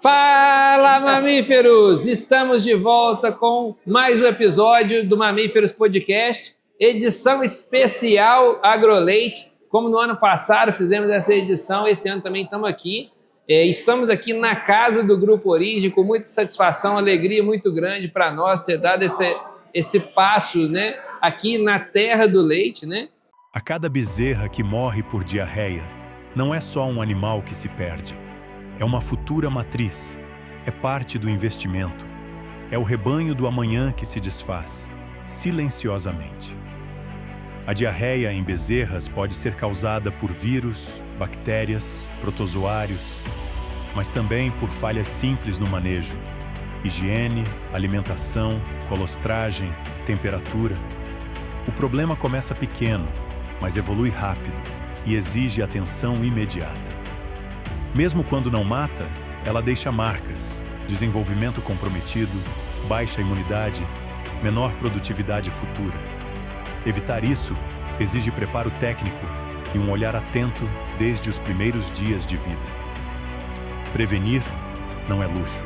Fala, mamíferos! Estamos de volta com mais um episódio do Mamíferos Podcast, edição especial AgroLeite. Como no ano passado fizemos essa edição, esse ano também estamos aqui. Estamos aqui na casa do Grupo Origem, com muita satisfação, alegria muito grande para nós ter dado esse passo, né, aqui na terra do leite, né? A cada bezerra que morre por diarreia, não é só um animal que se perde. É uma futura matriz, é parte do investimento. É o rebanho do amanhã que se desfaz, silenciosamente. A diarreia em bezerras pode ser causada por vírus, bactérias, protozoários, mas também por falhas simples no manejo. Higiene, alimentação, colostragem, temperatura. O problema começa pequeno, mas evolui rápido e exige atenção imediata. Mesmo quando não mata, ela deixa marcas, desenvolvimento comprometido, baixa imunidade, menor produtividade futura. Evitar isso exige preparo técnico e um olhar atento desde os primeiros dias de vida. Prevenir não é luxo,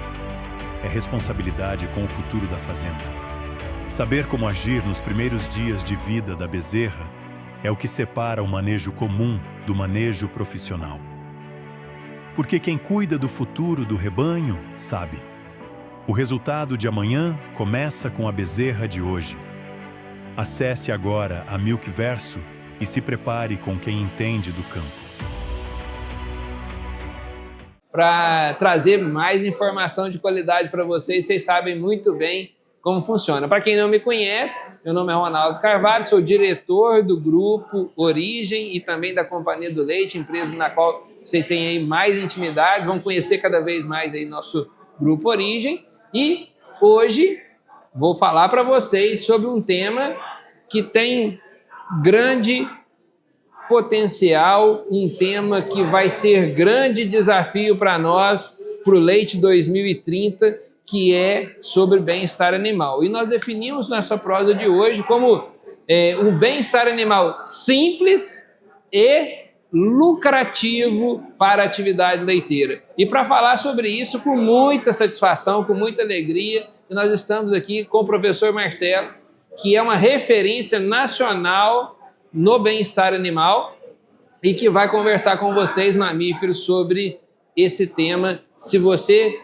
é responsabilidade com o futuro da fazenda. Saber como agir nos primeiros dias de vida da bezerra é o que separa o manejo comum do manejo profissional. Porque quem cuida do futuro do rebanho sabe. O resultado de amanhã começa com a bezerra de hoje. Acesse agora a Milkverso e se prepare com quem entende do campo. Para trazer mais informação de qualidade para vocês, vocês sabem muito bem como funciona. Para quem não me conhece, meu nome é Ronaldo Carvalho, sou diretor do Grupo Origem e também da Companhia do Leite, empresa na qual vocês têm aí mais intimidade, vão conhecer cada vez mais aí nosso Grupo Origem. E hoje vou falar para vocês sobre um tema que tem grande potencial, um tema que vai ser grande desafio para nós, para o Leite 2030, que é sobre bem-estar animal. E nós definimos nessa prosa de hoje como um bem-estar animal simples e lucrativo para a atividade leiteira. E para falar sobre isso com muita satisfação, com muita alegria, nós estamos aqui com o professor Marcelo, que é uma referência nacional no bem-estar animal e que vai conversar com vocês, mamíferos, sobre esse tema. Se você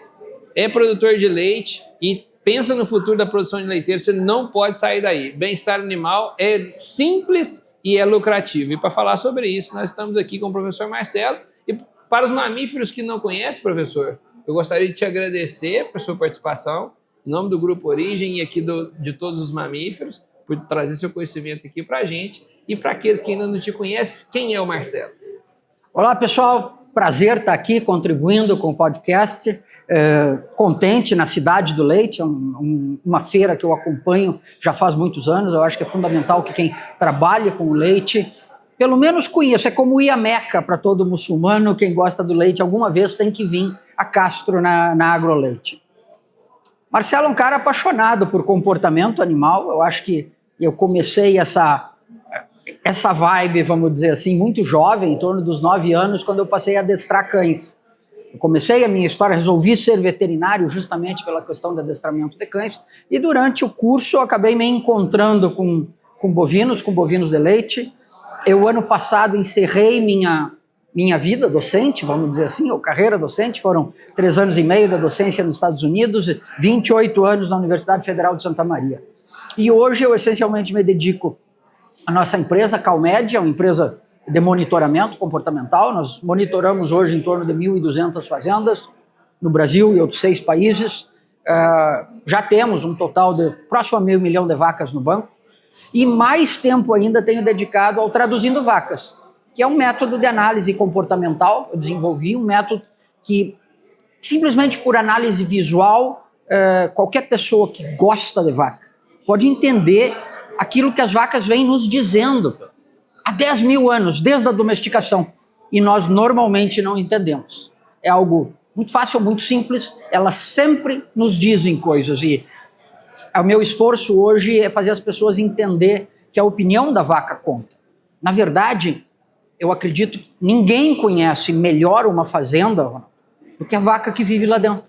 é produtor de leite e pensa no futuro da produção de leiteiro, você não pode sair daí. Bem-estar animal é simples e é lucrativo. E para falar sobre isso, nós estamos aqui com o professor Marcelo. E para os mamíferos que não conhecem, professor, eu gostaria de te agradecer por sua participação, em nome do Grupo Origem e aqui de todos os mamíferos, por trazer seu conhecimento aqui para a gente. E para aqueles que ainda não te conhecem, quem é o Marcelo? Olá, pessoal. Prazer estar aqui contribuindo com o podcast. Contente na Cidade do Leite, é uma feira que eu acompanho já faz muitos anos. Eu acho que é fundamental que quem trabalha com o leite, pelo menos conheça. É como ir a Meca para todo muçulmano. Quem gosta do leite alguma vez tem que vir a Castro na AgroLeite. Marcelo é um cara apaixonado por comportamento animal. Eu acho que eu comecei essa vibe, vamos dizer assim, muito jovem, em torno dos 9 anos, quando eu passei a adestrar cães. Eu comecei a minha história, resolvi ser veterinário justamente pela questão do adestramento de cães, e durante o curso eu acabei me encontrando com bovinos de leite. Eu, ano passado, encerrei minha vida docente, vamos dizer assim, ou carreira docente. Foram 3 anos e meio da docência nos Estados Unidos, 28 anos na Universidade Federal de Santa Maria. E hoje eu essencialmente me dedico à nossa empresa, Calmed, é uma empresa de monitoramento comportamental. Nós monitoramos hoje em torno de 1.200 fazendas no Brasil e outros 6 países. Já temos um total de próximo a 500 mil de vacas no banco. E mais tempo ainda tenho dedicado ao Traduzindo Vacas, que é um método de análise comportamental. Eu desenvolvi um método que, simplesmente por análise visual, qualquer pessoa que gosta de vaca pode entender aquilo que as vacas vêm nos dizendo há 10 mil anos, desde a domesticação, e nós normalmente não entendemos. É algo muito fácil, muito simples, elas sempre nos dizem coisas, e o meu esforço hoje é fazer as pessoas entender que a opinião da vaca conta. Na verdade, eu acredito que ninguém conhece melhor uma fazenda do que a vaca que vive lá dentro.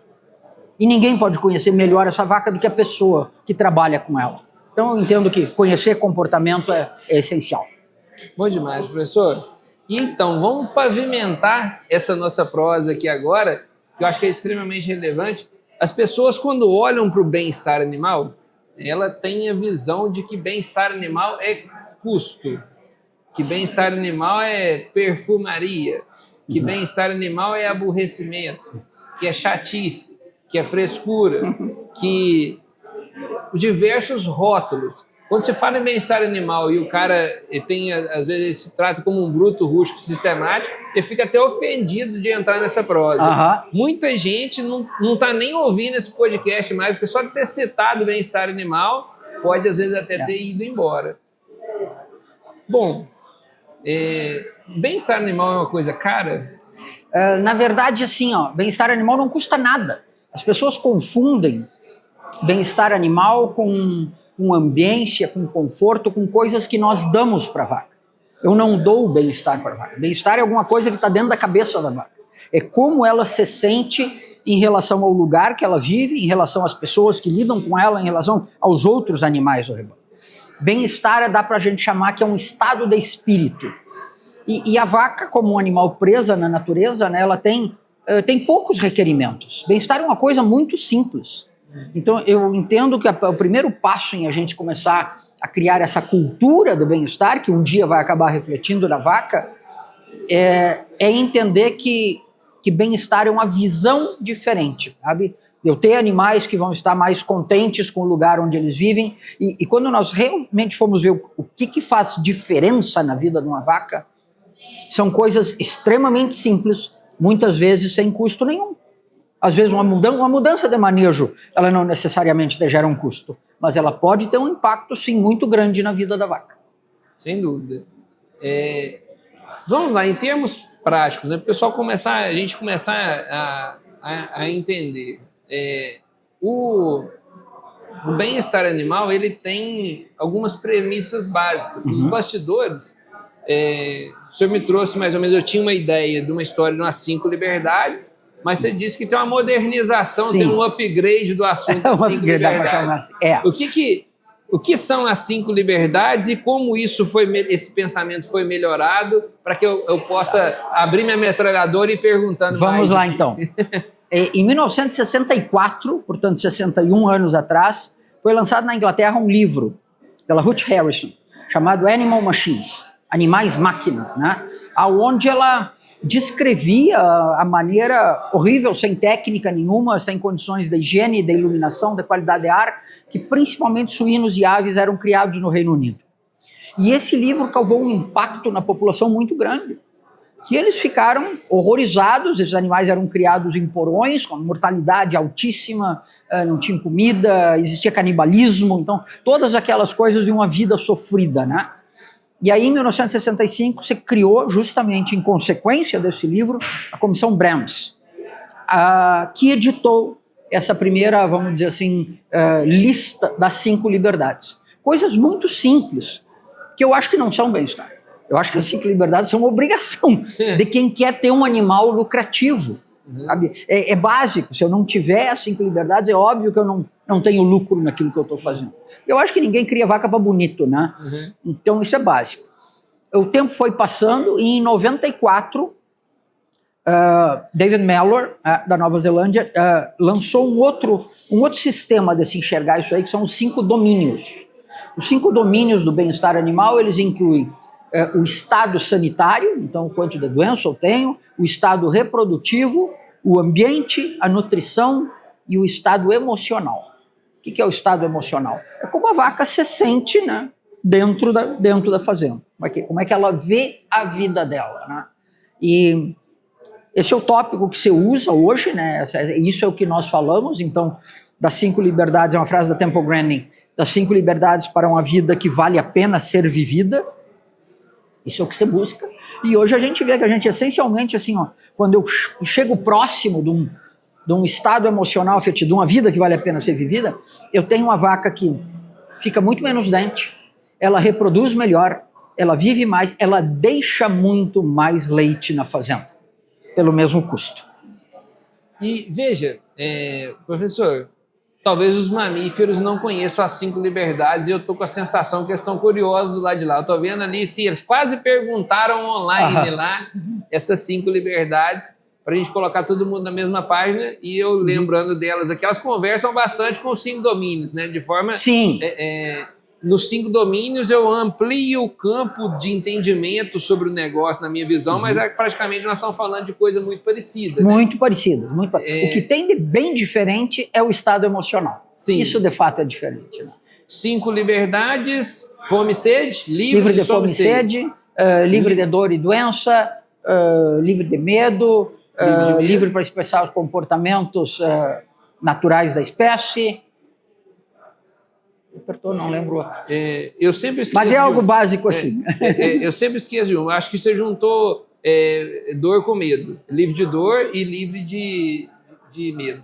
E ninguém pode conhecer melhor essa vaca do que a pessoa que trabalha com ela. Então eu entendo que conhecer comportamento é essencial. Bom demais, professor. E então, vamos pavimentar essa nossa prosa aqui agora, que eu acho que é extremamente relevante. As pessoas, quando olham para o bem-estar animal, ela tem a visão de que bem-estar animal é custo, que bem-estar animal é perfumaria, que bem-estar animal é aborrecimento, que é chatice, que é frescura, que diversos rótulos. Quando você fala em bem-estar animal e o cara tem, às vezes, ele se trata como um bruto rústico sistemático, ele fica até ofendido de entrar nessa prosa. Muita gente não está nem ouvindo esse podcast mais, porque só de ter citado bem-estar animal pode, às vezes, até ter ido embora. Bom, bem-estar animal é uma coisa cara? Na verdade, assim, bem-estar animal não custa nada. As pessoas confundem bem-estar animal com ambiência, com conforto, com coisas que nós damos para a vaca. Eu não dou bem-estar para a vaca. Bem-estar é alguma coisa que está dentro da cabeça da vaca. É como ela se sente em relação ao lugar que ela vive, em relação às pessoas que lidam com ela, em relação aos outros animais do rebanho. Bem-estar dá para a gente chamar que é um estado de espírito. E a vaca, como um animal presa na natureza, né, ela tem poucos requerimentos. Bem-estar é uma coisa muito simples. Então, eu entendo que o primeiro passo em a gente começar a criar essa cultura do bem-estar, que um dia vai acabar refletindo na vaca, é entender que bem-estar é uma visão diferente, sabe? Eu ter animais que vão estar mais contentes com o lugar onde eles vivem, e quando nós realmente formos ver o que faz diferença na vida de uma vaca, são coisas extremamente simples, muitas vezes sem custo nenhum. Às vezes uma mudança de manejo, ela não necessariamente gera um custo, mas ela pode ter um impacto, sim, muito grande na vida da vaca. Sem dúvida. Vamos lá, em termos práticos, né? A gente começar a entender. O bem-estar animal, ele tem algumas premissas básicas. Nos bastidores, o senhor me trouxe mais ou menos, eu tinha uma ideia de uma história de umas 5 liberdades, mas você disse que tem uma modernização, sim, tem um upgrade do assunto das 5 liberdades. O que são as 5 liberdades e como esse pensamento foi melhorado para que eu possa abrir minha metralhadora e ir perguntando mais. Vamos lá, então. Em 1964, portanto 61 anos atrás, foi lançado na Inglaterra um livro pela Ruth Harrison, chamado Animal Machines, Animais Máquina, né? Onde ela descrevia a maneira horrível, sem técnica nenhuma, sem condições de higiene, de iluminação, de qualidade de ar, que principalmente suínos e aves eram criados no Reino Unido. E esse livro causou um impacto na população muito grande, que eles ficaram horrorizados. Esses animais eram criados em porões, com mortalidade altíssima, não tinha comida, existia canibalismo, então todas aquelas coisas de uma vida sofrida, né? E aí, em 1965, se criou, justamente em consequência desse livro, a Comissão Brahms, que editou essa primeira, vamos dizer assim, lista das 5 liberdades. Coisas muito simples, que eu acho que não são bem-estar. Eu acho que as 5 liberdades são uma obrigação de quem quer ter um animal lucrativo. Sabe? É básico. Se eu não tiver as 5 liberdades, é óbvio que eu não tenho lucro naquilo que eu estou fazendo. Eu acho que ninguém cria vaca para bonito, né? Então isso é básico. O tempo foi passando e em 94, David Mellor, da Nova Zelândia, lançou um outro sistema de se enxergar isso aí, que são os 5 domínios. Os 5 domínios do bem-estar animal, eles incluem o estado sanitário, então quanto de doença eu tenho, o estado reprodutivo, o ambiente, a nutrição e o estado emocional. O que é o estado emocional? É como a vaca se sente, né, dentro da fazenda. Como é que ela vê a vida dela, né? E esse é o tópico que se usa hoje, né? Isso é o que nós falamos. Então, das 5 liberdades, é uma frase da Temple Grandin, das 5 liberdades para uma vida que vale a pena ser vivida. Isso é o que você busca. E hoje a gente vê que a gente essencialmente, assim, quando eu chego próximo de um estado emocional afetivo, de uma vida que vale a pena ser vivida, eu tenho uma vaca que fica muito menos dente, ela reproduz melhor, ela vive mais, ela deixa muito mais leite na fazenda, pelo mesmo custo. E veja, professor, talvez os mamíferos não conheçam as 5 liberdades e eu estou com a sensação que eles estão curiosos do lado de lá. Eu estou vendo ali, se eles quase perguntaram online lá essas 5 liberdades para a gente colocar todo mundo na mesma página e eu lembrando delas aqui. Elas conversam bastante com os 5 domínios, né? De forma... Sim. Nos 5 domínios eu amplio o campo de entendimento sobre o negócio na minha visão, mas praticamente nós estamos falando de coisa muito parecida. Muito parecida. O que tem de bem diferente é o estado emocional. Sim. Isso de fato é diferente. Né? 5 liberdades, fome e sede, livre de fome e sede, livre de dor e doença, livre de medo, livre para expressar os comportamentos naturais da espécie. Apertou, não lembro outro. Eu sempre esqueço. Mas é algo básico assim. Eu sempre esqueço de um. Acho que você juntou dor com medo. Livre de dor e livre de medo.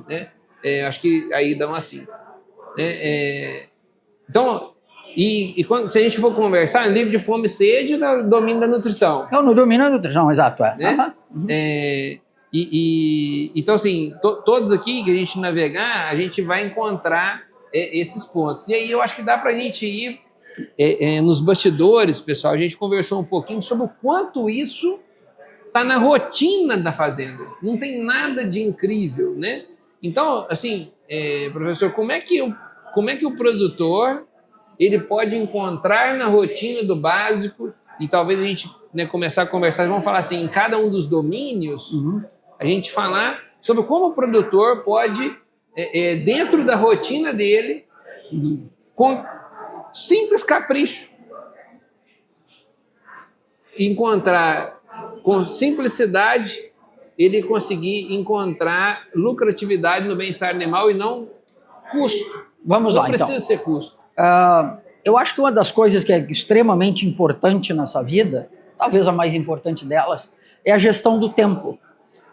Né? Acho que aí dá uma 5. Então, quando, se a gente for conversar, livre de fome e sede, domínio da nutrição. Eu não domino a nutrição, exato. Né? Então, assim, todos aqui que a gente navegar, a gente vai encontrar esses pontos. E aí eu acho que dá para a gente ir nos bastidores, pessoal. A gente conversou um pouquinho sobre o quanto isso está na rotina da fazenda. Não tem nada de incrível, né? Então, assim, professor, como é que o produtor ele pode encontrar na rotina do básico, e talvez a gente começar a conversar, vamos falar assim, em cada um dos domínios, a gente falar sobre como o produtor pode, dentro da rotina dele, com simples capricho, encontrar com simplicidade, ele conseguir encontrar lucratividade no bem-estar animal e não custo. Vamos lá, então. Não precisa ser custo. Eu acho que uma das coisas que é extremamente importante nessa vida, talvez a mais importante delas, é a gestão do tempo.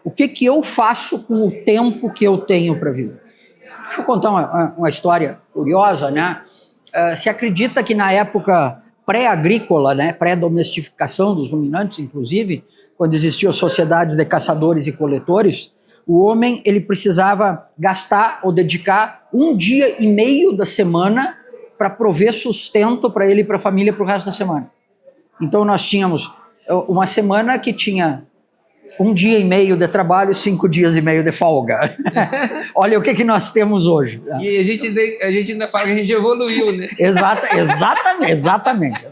O que eu faço com o tempo que eu tenho para viver? Deixa eu contar uma história curiosa, né? Se acredita que na época pré-agrícola, né, pré-domesticação dos ruminantes, inclusive, quando existiam sociedades de caçadores e coletores, o homem ele precisava gastar ou dedicar 1 dia e meio da semana para prover sustento para ele e para a família para o resto da semana. Então nós tínhamos uma semana que tinha 1 dia e meio de trabalho, 5 dias e meio de folga. Olha o que nós temos hoje. E a gente ainda fala que a gente evoluiu, né? Exatamente.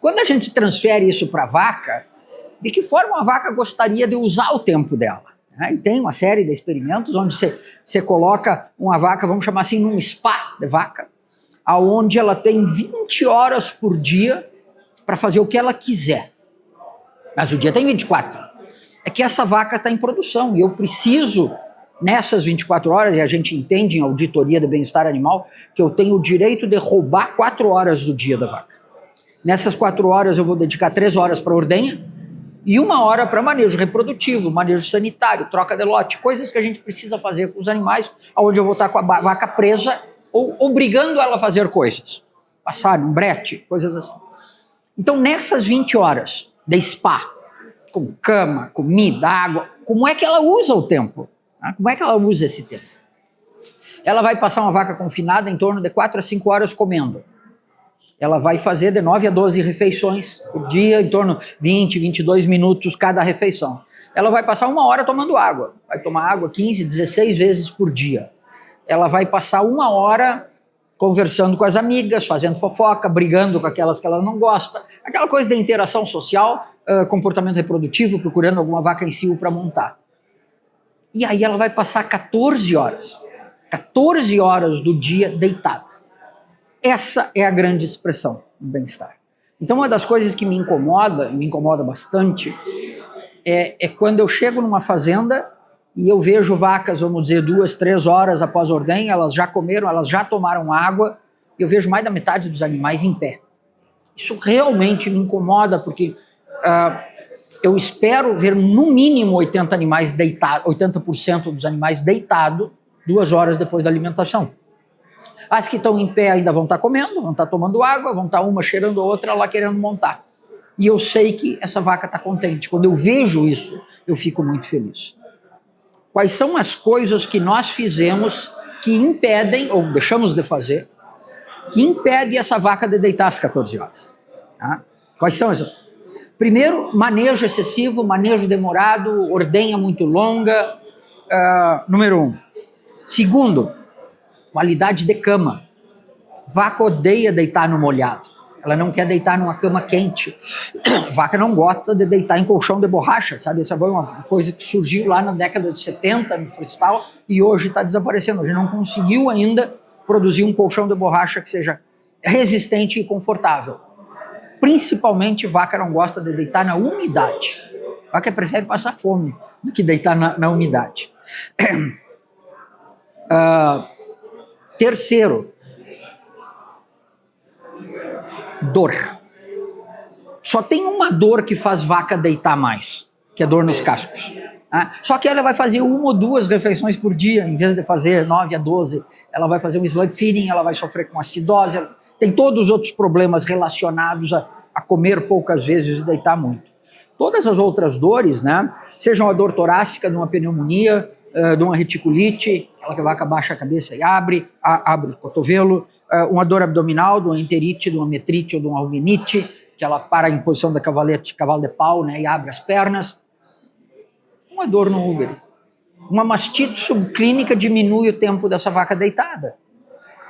Quando a gente transfere isso para a vaca, de que forma a vaca gostaria de usar o tempo dela? E tem uma série de experimentos onde você coloca uma vaca, vamos chamar assim, num spa de vaca, onde ela tem 20 horas por dia para fazer o que ela quiser. Mas o dia tem 24. É que essa vaca está em produção e eu preciso, nessas 24 horas, e a gente entende em auditoria de bem-estar animal, que eu tenho o direito de roubar 4 horas do dia da vaca. Nessas 4 horas eu vou dedicar 3 horas para ordenha e 1 hora para manejo reprodutivo, manejo sanitário, troca de lote, coisas que a gente precisa fazer com os animais, onde eu vou estar com a vaca presa ou obrigando ela a fazer coisas. Passar um brete, coisas assim. Então, nessas 20 horas de spa, com cama, comida, água, como é que ela usa o tempo? Como é que ela usa esse tempo? Ela vai passar uma vaca confinada em torno de 4 a 5 horas comendo. Ela vai fazer de 9 a 12 refeições por dia, em torno de 20, 22 minutos cada refeição. Ela vai passar 1 hora tomando água. Vai tomar água 15, 16 vezes por dia. Ela vai passar 1 hora conversando com as amigas, fazendo fofoca, brigando com aquelas que ela não gosta. Aquela coisa de interação social, comportamento reprodutivo, procurando alguma vaca em cio para montar. E aí ela vai passar 14 horas. 14 horas do dia deitada. Essa é a grande expressão do bem-estar. Então, uma das coisas que me incomoda bastante, é quando eu chego numa fazenda e eu vejo vacas, vamos dizer, 2, 3 horas após a ordenha, elas já comeram, elas já tomaram água, e eu vejo mais da metade dos animais em pé. Isso realmente me incomoda, porque eu espero ver no mínimo 80% dos animais deitados 2 horas depois da alimentação. As que estão em pé ainda vão estar comendo, vão estar tomando água, vão estar uma cheirando a outra lá querendo montar. E eu sei que essa vaca está contente. Quando eu vejo isso, eu fico muito feliz. quais são as coisas que nós fizemos que impedem, ou deixamos de fazer, que impede essa vaca de deitar às 14 horas. Tá? Quais são essas? Primeiro, manejo excessivo, manejo demorado, ordenha muito longa, número 1. Segundo, qualidade de cama. Vaca odeia deitar no molhado. Ela não quer deitar numa cama quente. Vaca não gosta de deitar em colchão de borracha, sabe? Essa foi uma coisa que surgiu lá na década de 70 no freestyle e hoje está desaparecendo. A gente não conseguiu ainda produzir um colchão de borracha que seja resistente e confortável. Principalmente, vaca não gosta de deitar na umidade. Vaca prefere passar fome do que deitar na umidade. Terceiro, dor. Só tem uma dor que faz vaca deitar mais, que é dor nos cascos. Só que ela vai fazer 1 ou 2 refeições por dia, em vez de fazer 9 a 12. Ela vai fazer um slug feeding, ela vai sofrer com acidose, tem todos os outros problemas relacionados a comer poucas vezes e deitar muito. Todas as outras dores, né, sejam a dor torácica de uma pneumonia, de uma reticulite, aquela que a vaca baixa a cabeça e abre o cotovelo, uma dor abdominal, de uma enterite, de uma metrite ou de uma alminite, que ela para em posição da cavalo de pau, né, e abre as pernas. Uma dor no útero. Uma mastite subclínica diminui o tempo dessa vaca deitada.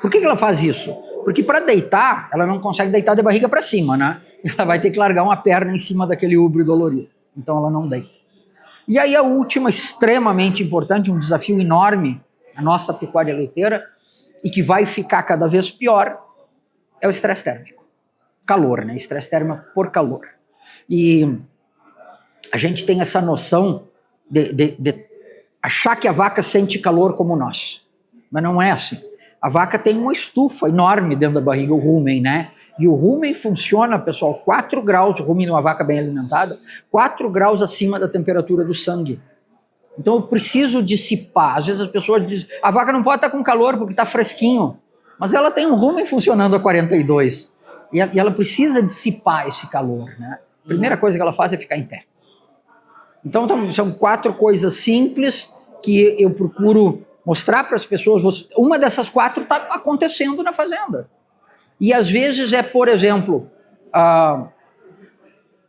Por que ela faz isso? Porque para deitar, ela não consegue deitar de barriga para cima, né? Ela vai ter que largar uma perna em cima daquele útero dolorido. Então ela não deita. E aí a última, extremamente importante, um desafio enorme, a nossa pecuária leiteira, e que vai ficar cada vez pior, é o estresse térmico. Calor, né? Estresse térmico por calor. E a gente tem essa noção de achar que a vaca sente calor como nós. Mas não é assim. A vaca tem uma estufa enorme dentro da barriga, o rumen, né? E o rumen funciona, pessoal, 4 graus, o rumen de uma vaca bem alimentada, 4 graus acima da temperatura do sangue. Então eu preciso dissipar. Às vezes as pessoas dizem, a vaca não pode estar com calor porque está fresquinho. Mas ela tem um rumen funcionando a 42. E ela precisa dissipar esse calor, né? A primeira coisa que ela faz é ficar em pé. Então são 4 coisas simples que eu procuro mostrar para as pessoas. Uma dessas 4 está acontecendo na fazenda. E às vezes é, por exemplo,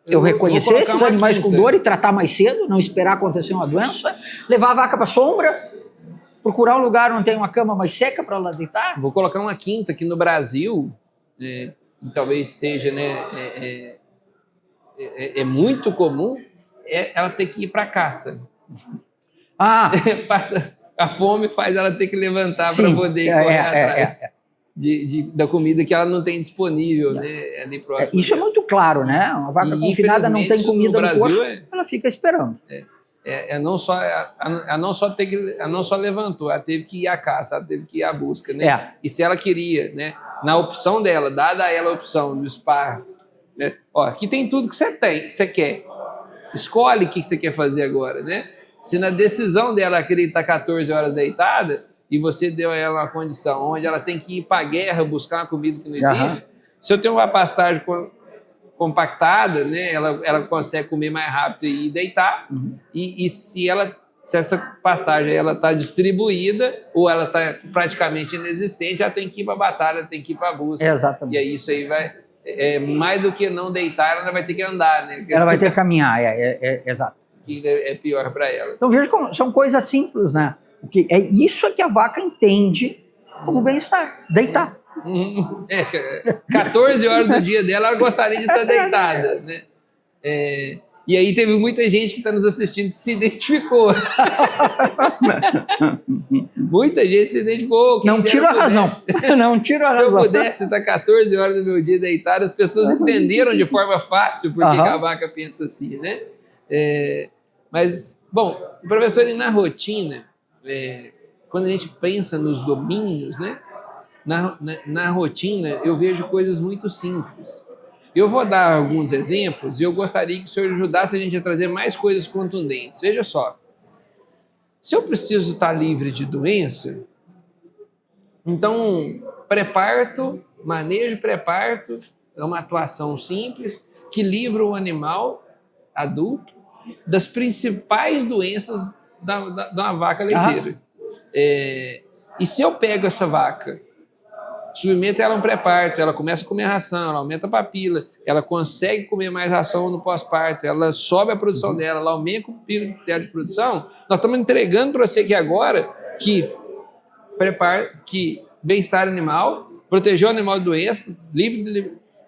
eu reconhecer esses animais com dor e tratar mais cedo, não esperar acontecer uma doença, levar a vaca para a sombra, procurar um lugar onde tem uma cama mais seca para ela deitar. Vou colocar uma quinta aqui no Brasil, e talvez seja, né, é muito comum, ela ter que ir para caça. A fome faz ela ter que levantar para poder correr atrás da comida que ela não tem disponível, né, ali próximo. Isso dela. É muito claro, né? Uma vaca confinada não tem comida no coxo, ela fica esperando. Não só levantou, ela teve que ir à caça, ela teve que ir à busca, né? E se ela queria, né, na opção dela, dada a ela a opção do spa, né? Ó, aqui tem tudo que você quer. Escolhe o que você quer fazer agora, né? Se na decisão dela querer estar 14 horas deitada e você deu a ela uma condição onde ela tem que ir para a guerra buscar uma comida que não existe, se eu tenho uma pastagem compactada, né, ela consegue comer mais rápido e deitar, e se essa pastagem está distribuída ou ela está praticamente inexistente, ela tem que ir para a batalha, tem que ir para a busca. Exatamente. E aí isso aí vai... mais do que não deitar, ela vai ter que andar, né? Ela vai ter que caminhar, exato. Que é pior para ela. Então veja como são coisas simples, né? Porque é isso que a vaca entende como bem-estar, deitar. 14 horas do dia dela, ela gostaria de estar deitada, né? E aí teve muita gente que está nos assistindo que se identificou. Muita gente se identificou. Não tiro a razão. Não tiro a razão. Se eu pudesse estar 14 horas do meu dia deitado, as pessoas entenderam de forma fácil porque a vaca pensa assim, né? Mas, bom, professor, e na rotina, quando a gente pensa nos domínios, né? Na rotina, eu vejo coisas muito simples. Eu vou dar alguns exemplos e eu gostaria que o senhor ajudasse a gente a trazer mais coisas contundentes. Veja só, se eu preciso estar livre de doença, então pré-parto, manejo pré-parto, é uma atuação simples que livra o animal adulto das principais doenças de uma vaca leiteira. E se eu pego essa vaca, submeto ela a um pré-parto, ela começa a comer ração, ela aumenta a papila, ela consegue comer mais ração no pós-parto, ela sobe a produção dela, ela aumenta o pico dela de produção, nós estamos entregando para você aqui agora que bem-estar animal, protegeu o animal de doença,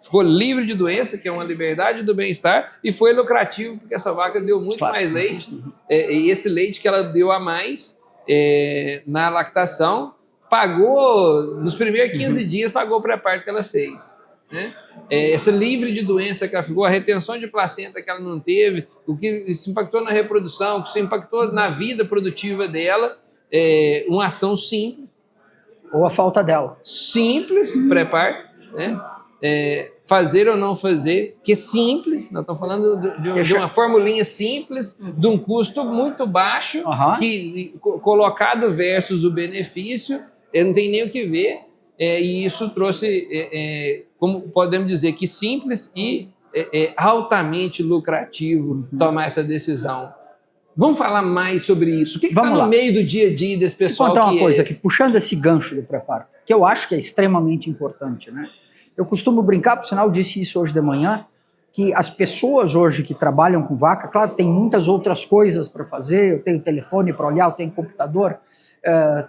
ficou livre de doença, que é uma liberdade do bem-estar, e foi lucrativo, porque essa vaca deu muito mais leite, e esse leite que ela deu a mais na lactação, pagou, nos primeiros 15 dias, pagou o pré-parto que ela fez. Né? Essa livre de doença que ela ficou, a retenção de placenta que ela não teve, o que se impactou na reprodução, o que se impactou na vida produtiva dela, uma ação simples. Ou a falta dela. Simples, pré-parto, né? Fazer ou não fazer, que é simples, nós estamos falando de uma formulinha simples, de um custo muito baixo, que colocado versus o benefício, não tem nem o que ver, e isso trouxe, como podemos dizer, que simples e altamente lucrativo tomar essa decisão. Vamos falar mais sobre isso. O que está no meio do dia a dia desse pessoal? Vou contar uma coisa aqui, puxando esse gancho do pré-parto, que eu acho que é extremamente importante, né? Eu costumo brincar, por sinal, disse isso hoje de manhã, que as pessoas hoje que trabalham com vaca, claro, tem muitas outras coisas para fazer, eu tenho telefone para olhar, eu tenho computador,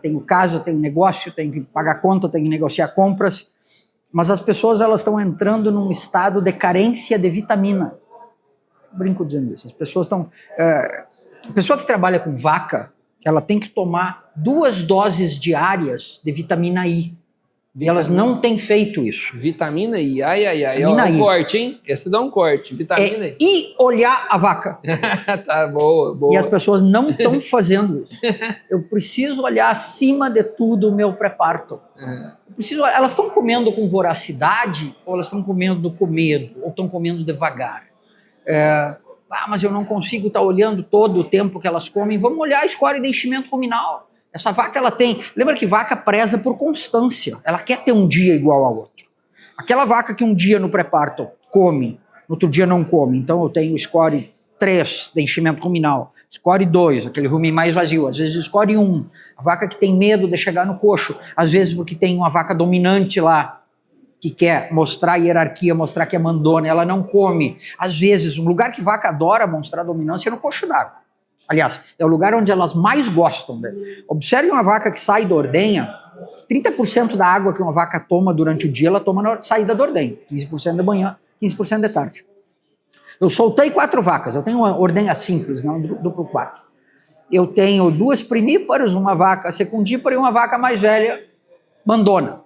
tenho casa, tenho negócio, tenho que pagar conta, tenho que negociar compras, mas as pessoas elas estão entrando num estado de carência de vitamina. Brinco dizendo isso. As pessoas estão... a pessoa que trabalha com vaca, ela tem que tomar 2 doses diárias de vitamina I. E elas não têm feito isso. Vitamina I, vitamina I. Corte, hein? Esse dá um corte, vitamina I. E olhar a vaca. Tá, boa. E as pessoas não estão fazendo isso. Eu preciso olhar acima de tudo o meu pré-parto. Elas estão comendo com voracidade ou elas estão comendo com medo ou estão comendo devagar? Mas eu não consigo estar olhando todo o tempo que elas comem. Vamos olhar a score de enchimento ruminal. Essa vaca, ela tem... Lembra que vaca preza por constância. Ela quer ter um dia igual ao outro. Aquela vaca que um dia no pré-parto come, no outro dia não come. Então eu tenho score 3 de enchimento ruminal, score 2, aquele rumen mais vazio, às vezes score 1. A vaca que tem medo de chegar no coxo, às vezes porque tem uma vaca dominante lá, que quer mostrar hierarquia, mostrar que é mandona, ela não come. Às vezes, um lugar que vaca adora mostrar dominância é no coxo d'água. Aliás, é o lugar onde elas mais gostam. Né? Observe uma vaca que sai da ordenha, 30% da água que uma vaca toma durante o dia, ela toma na saída da ordenha. 15% da manhã, 15% da tarde. Eu soltei 4 vacas, eu tenho uma ordenha simples, não duplo 4. Eu tenho 2 primíparos, uma vaca secundípara e uma vaca mais velha, mandona.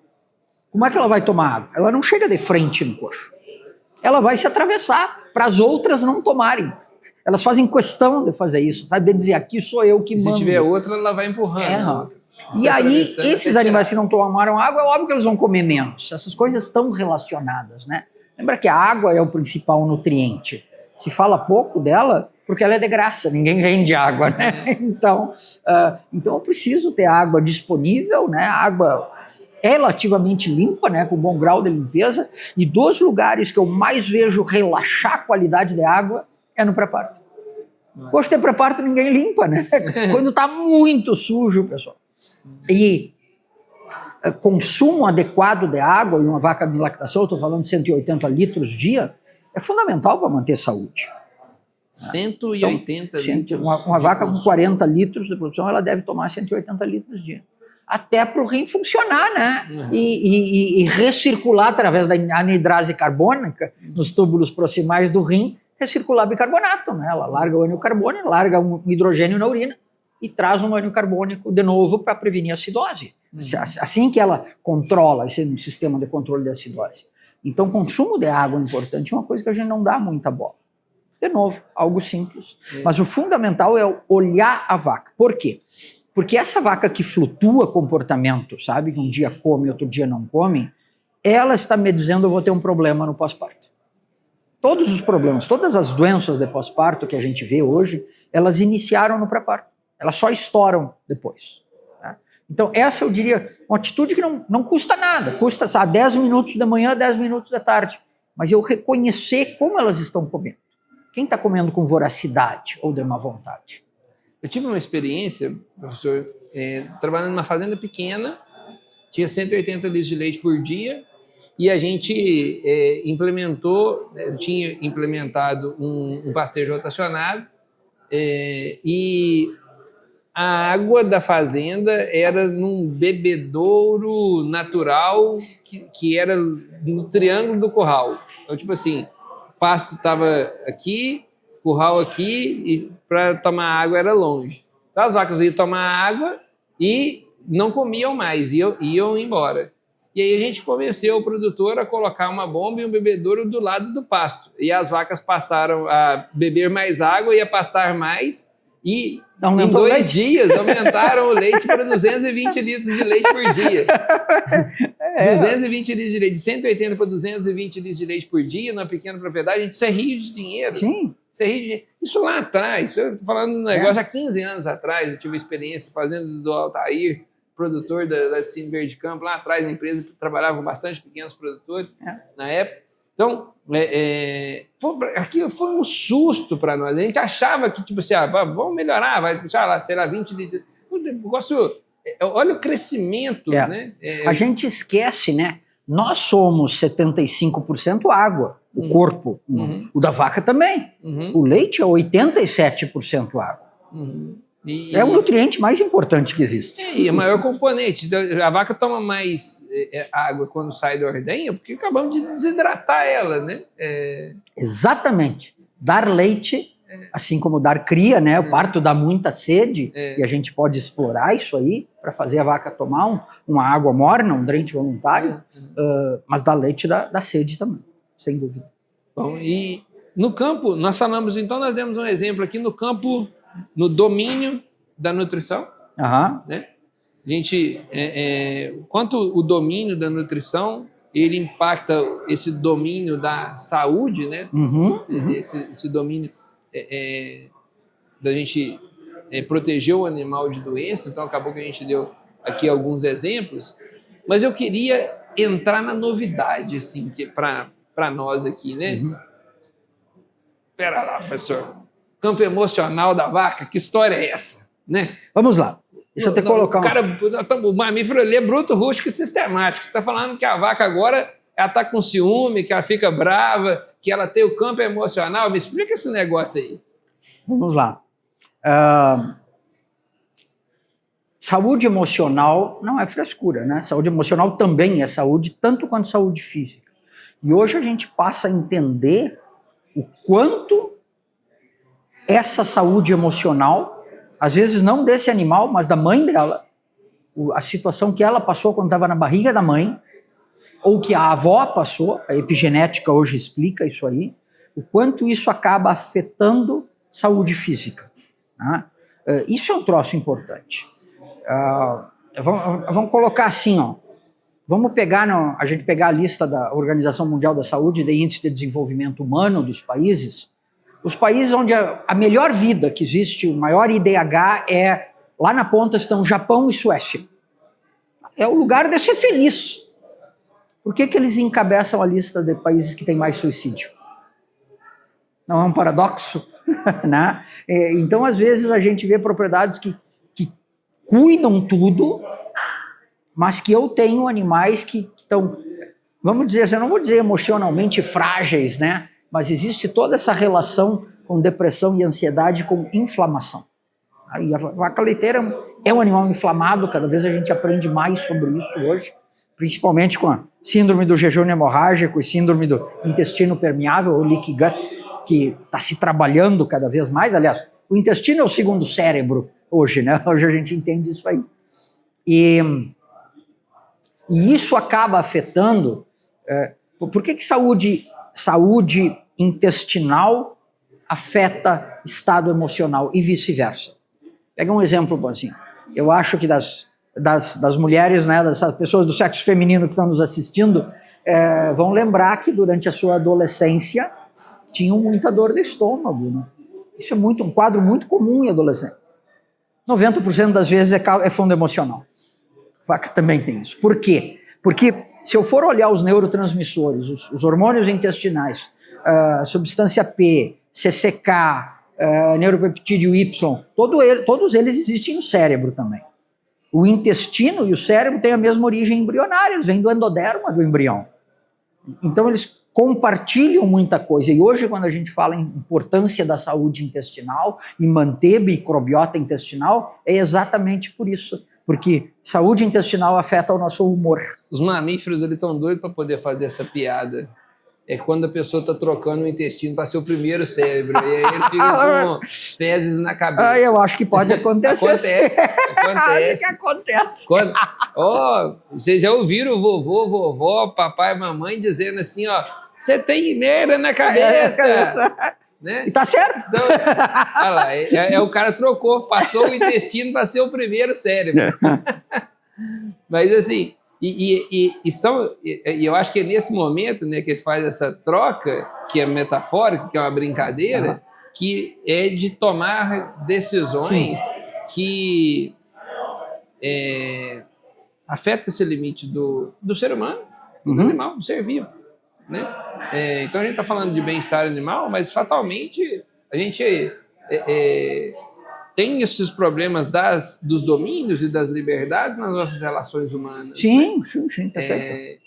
Como é que ela vai tomar água? Ela não chega de frente no coxo. Ela vai se atravessar para as outras não tomarem. Elas fazem questão de fazer isso, sabe? De dizer, aqui sou eu que mando. Se tiver outra, ela vai empurrando. E aí, esses animais que não tomaram água, é óbvio que eles vão comer menos. Essas coisas estão relacionadas, né? Lembra que a água é o principal nutriente. Se fala pouco dela, porque ela é de graça, ninguém vende água, né? Então eu preciso ter água disponível, né? Água relativamente limpa, né? Com bom grau de limpeza. E dos lugares que eu mais vejo relaxar a qualidade de água é no pré-parto. Gosto de pré-parto, ninguém limpa, né? Quando está muito sujo, pessoal. E consumo adequado de água, e uma vaca de lactação, eu estou falando de 180 litros dia, é fundamental para manter saúde. 180 litros. Uma vaca com 40 litros de produção, ela deve tomar 180 litros dia. Até para o rim funcionar, né? E recircular através da anidrase carbônica nos túbulos proximais do rim, recircular bicarbonato, né? Ela larga o ânion carbônico, larga um hidrogênio na urina e traz um ânion carbônico de novo para prevenir a acidose. Assim que ela controla esse sistema de controle da acidose. Então, consumo de água é importante, é uma coisa que a gente não dá muita bola. De novo, algo simples. Mas o fundamental é olhar a vaca. Por quê? Porque essa vaca que flutua comportamento, sabe? Que um dia come, outro dia não come, ela está me dizendo eu vou ter um problema no pós-parto. Todos os problemas, todas as doenças de pós-parto que a gente vê hoje, elas iniciaram no pré-parto. Elas só estouram depois. Tá? Então, essa eu diria, uma atitude que não custa nada. Custa, sabe, 10 minutos da manhã, 10 minutos da tarde. Mas eu reconhecer como elas estão comendo. Quem está comendo com voracidade ou de má vontade? Eu tive uma experiência, professor, trabalhando numa fazenda pequena, tinha 180 litros de leite por dia, e a gente tinha implementado um pastejo rotacionado, e a água da fazenda era num bebedouro natural que era no triângulo do curral. Então, tipo assim, o pasto estava aqui, curral aqui, e para tomar água era longe. Então as vacas iam tomar água e não comiam mais, iam embora. E aí a gente convenceu o produtor a colocar uma bomba e um bebedouro do lado do pasto. E as vacas passaram a beber mais água e a pastar mais, e em 2 dias aumentaram o leite para 220 litros de leite por dia. 220 litros de leite, de 180 para 220 litros de leite por dia, numa pequena propriedade, isso é rio de dinheiro. Sim. Isso é rio de dinheiro. Isso lá atrás, eu estou falando de um negócio há 15 anos atrás, eu tive experiência fazendo do Altair, produtor da Cine Verde Campo, lá atrás na empresa, trabalhava com bastante pequenos produtores na época. Então, aquilo foi um susto para nós. A gente achava que, tipo assim, vamos melhorar, vai puxar lá, sei lá, 20 litros. Olha o crescimento, né? A gente esquece, né? Nós somos 75% água, o corpo. O da vaca também. O leite é 87% água. É o nutriente mais importante que existe. E é o maior componente. Então, a vaca toma mais água quando sai da ordenha porque acabamos de desidratar ela, né? Exatamente. Dar leite, assim como dar cria, né? O parto dá muita sede e a gente pode explorar isso aí para fazer a vaca tomar uma água morna, um drente voluntário, mas dar leite dá sede também, sem dúvida. Bom, e no campo, nós demos um exemplo aqui no campo, no domínio da nutrição, né? A gente, quanto o domínio da nutrição, ele impacta esse domínio da saúde, né? Esse domínio da gente proteger o animal de doença. Então acabou que a gente deu aqui alguns exemplos, mas eu queria entrar na novidade, assim, que para nós aqui, né? Pera lá, professor. Campo emocional da vaca, que história é essa? Né? Vamos lá. Deixa eu te colocar o mamífero ele é bruto, rústico e sistemático. Você está falando que a vaca agora ela está com ciúme, que ela fica brava, que ela tem o campo emocional. Me explica esse negócio aí. Vamos lá. Saúde emocional não é frescura, né? Saúde emocional também é saúde, tanto quanto saúde física. E hoje a gente passa a entender o quanto essa saúde emocional, às vezes não desse animal, mas da mãe dela, a situação que ela passou quando estava na barriga da mãe, ou que a avó passou, a epigenética hoje explica isso aí, o quanto isso acaba afetando saúde física. Né? Isso é um troço importante. Vamos colocar assim, ó. Vamos pegar, a gente pegar a lista da Organização Mundial da Saúde, de Índice de Desenvolvimento Humano dos países. Os países onde a melhor vida que existe, o maior IDH lá na ponta estão Japão e Suécia. É o lugar de ser feliz. Por que eles encabeçam a lista de países que têm mais suicídio? Não é um paradoxo? Né? Então, às vezes, a gente vê propriedades que cuidam tudo, mas que eu tenho animais que estão, vamos dizer, eu não vou dizer emocionalmente frágeis, né? Mas existe toda essa relação com depressão e ansiedade com inflamação. E a vaca leiteira é um animal inflamado, cada vez a gente aprende mais sobre isso hoje, principalmente com a síndrome do jejum hemorrágico e síndrome do intestino permeável, ou leaky gut, que está se trabalhando cada vez mais. Aliás, o intestino é o segundo cérebro hoje, né? Hoje a gente entende isso aí. E isso acaba afetando... por que saúde intestinal afeta estado emocional e vice-versa? Pega um exemplo bom assim. Eu acho que das mulheres, né, das pessoas do sexo feminino que estão nos assistindo, vão lembrar que durante a sua adolescência tinham muita dor de estômago. Né? Isso é um quadro muito comum em adolescente. 90% das vezes é fundo emocional. A vaca também tem isso. Por quê? Porque se eu for olhar os neurotransmissores, os hormônios intestinais, substância P, CCK, neuropeptídeo Y, todos eles existem no cérebro também. O intestino e o cérebro têm a mesma origem embrionária, eles vêm do endoderma do embrião. Então eles compartilham muita coisa. E hoje, quando a gente fala em importância da saúde intestinal e manter microbiota intestinal, é exatamente por isso. Porque saúde intestinal afeta o nosso humor. Os mamíferos estão doidos para poder fazer essa piada. É quando a pessoa está trocando o intestino para ser o primeiro cérebro. E aí ele fica com fezes na cabeça. Eu acho que pode acontecer. Acontece. Acontece. Vocês já ouviram o vovô, vovó, papai e mamãe dizendo assim, ó, você tem merda na cabeça. Né? E tá certo. Então, olha lá, o cara trocou, passou o intestino para ser o primeiro cérebro. Mas assim... E eu acho que é nesse momento, né, que ele faz essa troca, que é metafórica, que é uma brincadeira, que é de tomar decisões que afetam esse limite do ser humano, do animal, do ser vivo. Né? Então a gente está falando de bem-estar animal, mas fatalmente a gente tem esses problemas dos domínios e das liberdades nas nossas relações humanas. Sim, tá certo.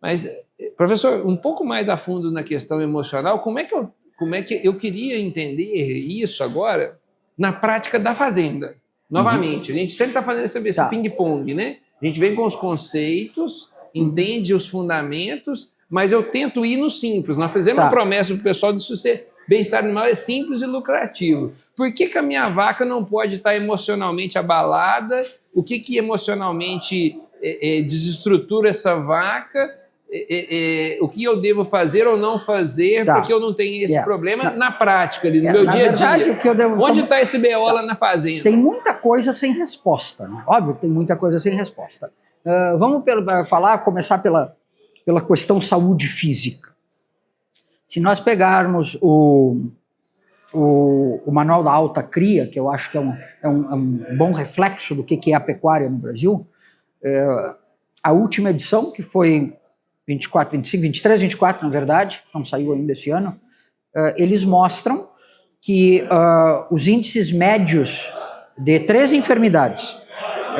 Mas, professor, um pouco mais a fundo na questão emocional, como é que eu queria entender isso agora na prática da fazenda? Novamente, a gente sempre está fazendo esse ping-pong, né? A gente vem com os conceitos, entende os fundamentos, mas eu tento ir no simples. Nós fizemos uma promessa para o pessoal de ser bem-estar animal é simples e lucrativo. Por que a minha vaca não pode estar emocionalmente abalada? O que emocionalmente desestrutura essa vaca? O que eu devo fazer ou não fazer porque eu não tenho esse problema na prática, ali, no meu dia a dia? Onde está esse BO lá na fazenda? Tem muita coisa sem resposta. Né? Óbvio que tem muita coisa sem resposta. Vamos começar pela questão saúde física. Se nós pegarmos o Manual da Alta Cria, que eu acho que é um bom reflexo do que é a pecuária no Brasil, a última edição, que foi 24, 25, 23, 24, na verdade, não saiu ainda esse ano, eles mostram que os índices médios de 3 enfermidades,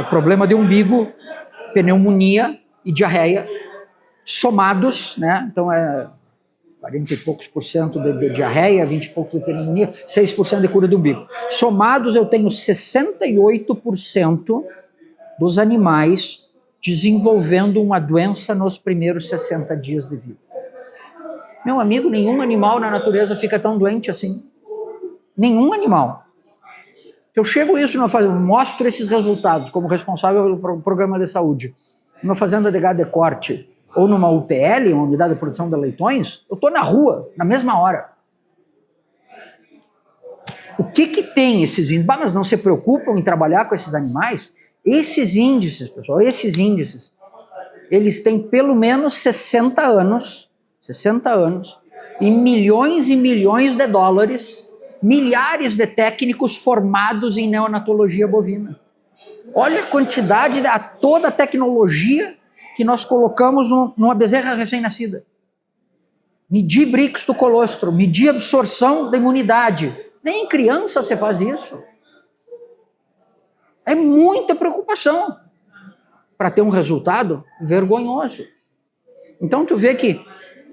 problema de umbigo, pneumonia e diarreia, somados, né? Então 40 e poucos por cento de diarreia, 20 e poucos de pneumonia, 6% de cura do umbigo. Somados, eu tenho 68% dos animais desenvolvendo uma doença nos primeiros 60 dias de vida. Meu amigo, nenhum animal na natureza fica tão doente assim. Nenhum animal. Eu chego isso na fazenda, mostro esses resultados como responsável pelo programa de saúde, numa fazenda de gado de corte, ou numa UPL, uma unidade de produção de leitões, eu estou na rua, na mesma hora. O que tem esses índices? Mas não se preocupam em trabalhar com esses animais? Esses índices, pessoal, eles têm pelo menos 60 anos, e milhões de dólares, milhares de técnicos formados em neonatologia bovina. Olha a quantidade, toda a tecnologia que nós colocamos numa bezerra recém-nascida. Medir brix do colostro, medir absorção da imunidade. Nem em criança você faz isso. É muita preocupação para ter um resultado vergonhoso. Então tu vê que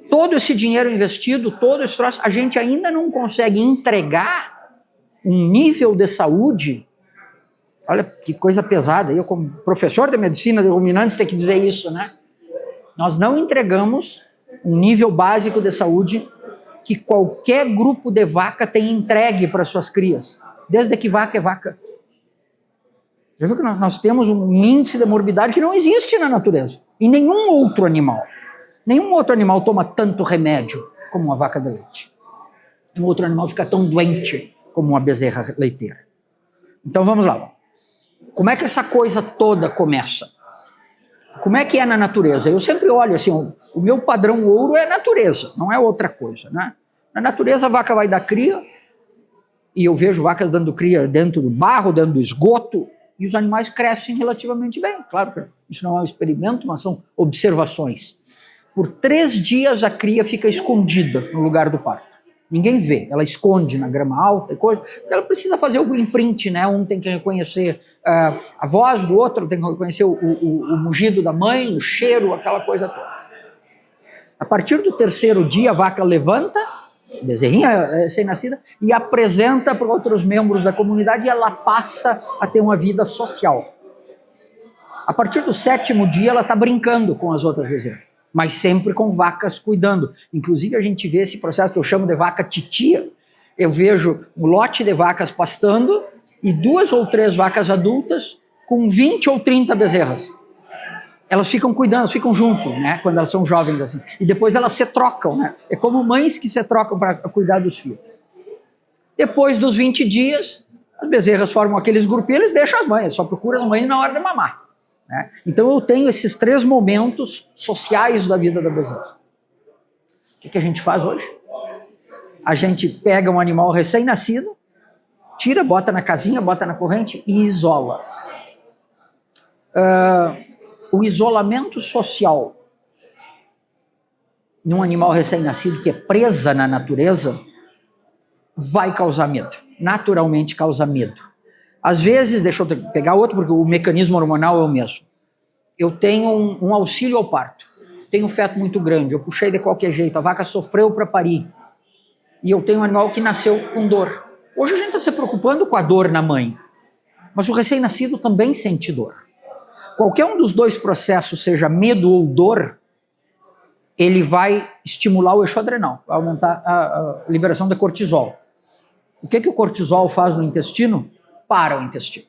todo esse dinheiro investido, todo esse troço, a gente ainda não consegue entregar um nível de saúde. Olha que coisa pesada, eu como professor de medicina de ruminantes tenho que dizer isso, né? Nós não entregamos um nível básico de saúde que qualquer grupo de vaca tem entregue para suas crias, desde que vaca é vaca. Já viu que nós temos um índice de morbidade que não existe na natureza, em nenhum outro animal. Nenhum outro animal toma tanto remédio como uma vaca de leite. Nenhum outro animal fica tão doente como uma bezerra leiteira. Então vamos lá. Como é que essa coisa toda começa? Como é que é na natureza? Eu sempre olho assim, o meu padrão ouro é a natureza, não é outra coisa, né? Na natureza a vaca vai dar cria, e eu vejo vacas dando cria dentro do barro, dentro do esgoto, e os animais crescem relativamente bem. Claro que isso não é um experimento, mas são observações. Por 3 dias a cria fica escondida no lugar do parto. Ninguém vê, ela esconde na grama alta e coisa. Ela precisa fazer o imprint, né? Um tem que reconhecer a voz do outro, tem que reconhecer o mugido da mãe, o cheiro, aquela coisa toda. A partir do terceiro dia, a vaca levanta, bezerrinha recém-nascida, e apresenta para outros membros da comunidade e ela passa a ter uma vida social. A partir do sétimo dia, ela está brincando com as outras bezerras, mas sempre com vacas cuidando. Inclusive, a gente vê esse processo que eu chamo de vaca titia. Eu vejo um lote de vacas pastando e 2 ou 3 vacas adultas com 20 ou 30 bezerras. Elas ficam cuidando, elas ficam junto, né, quando elas são jovens assim. E depois elas se trocam, né? É como mães que se trocam para cuidar dos filhos. Depois dos 20 dias, as bezerras formam aqueles grupinhos, eles deixam as mães, só procuram as mães na hora de mamar. Né? Então eu tenho esses 3 momentos sociais da vida da bezerra. O que a gente faz hoje? A gente pega um animal recém-nascido, tira, bota na casinha, bota na corrente e isola. O isolamento social num animal recém-nascido que é presa na natureza vai causar medo, naturalmente causa medo. Às vezes, deixa eu pegar outro, porque o mecanismo hormonal é o mesmo. Eu tenho um auxílio ao parto, tenho um feto muito grande, eu puxei de qualquer jeito, a vaca sofreu para parir, e eu tenho um animal que nasceu com dor. Hoje a gente está se preocupando com a dor na mãe, mas o recém-nascido também sente dor. Qualquer um dos 2 processos, seja medo ou dor, ele vai estimular o eixo adrenal, vai aumentar a liberação de cortisol. O que o cortisol faz no intestino? Para o intestino.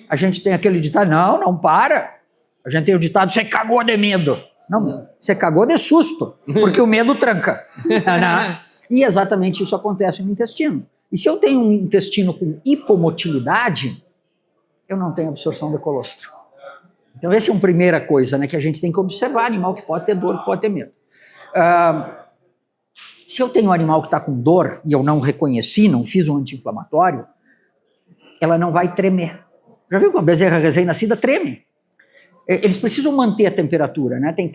A gente tem aquele ditado, não para. A gente tem o ditado, você cagou de medo. Não, você cagou de susto, porque o medo tranca. E exatamente isso acontece no intestino. E se eu tenho um intestino com hipomotilidade, eu não tenho absorção de colostro. Então essa é uma primeira coisa, né, que a gente tem que observar, animal que pode ter dor, que pode ter medo. Se eu tenho um animal que está com dor e eu não reconheci, não fiz um anti-inflamatório, ela não vai tremer. Já viu que uma bezerra recém-nascida treme? Eles precisam manter a temperatura, né? Tem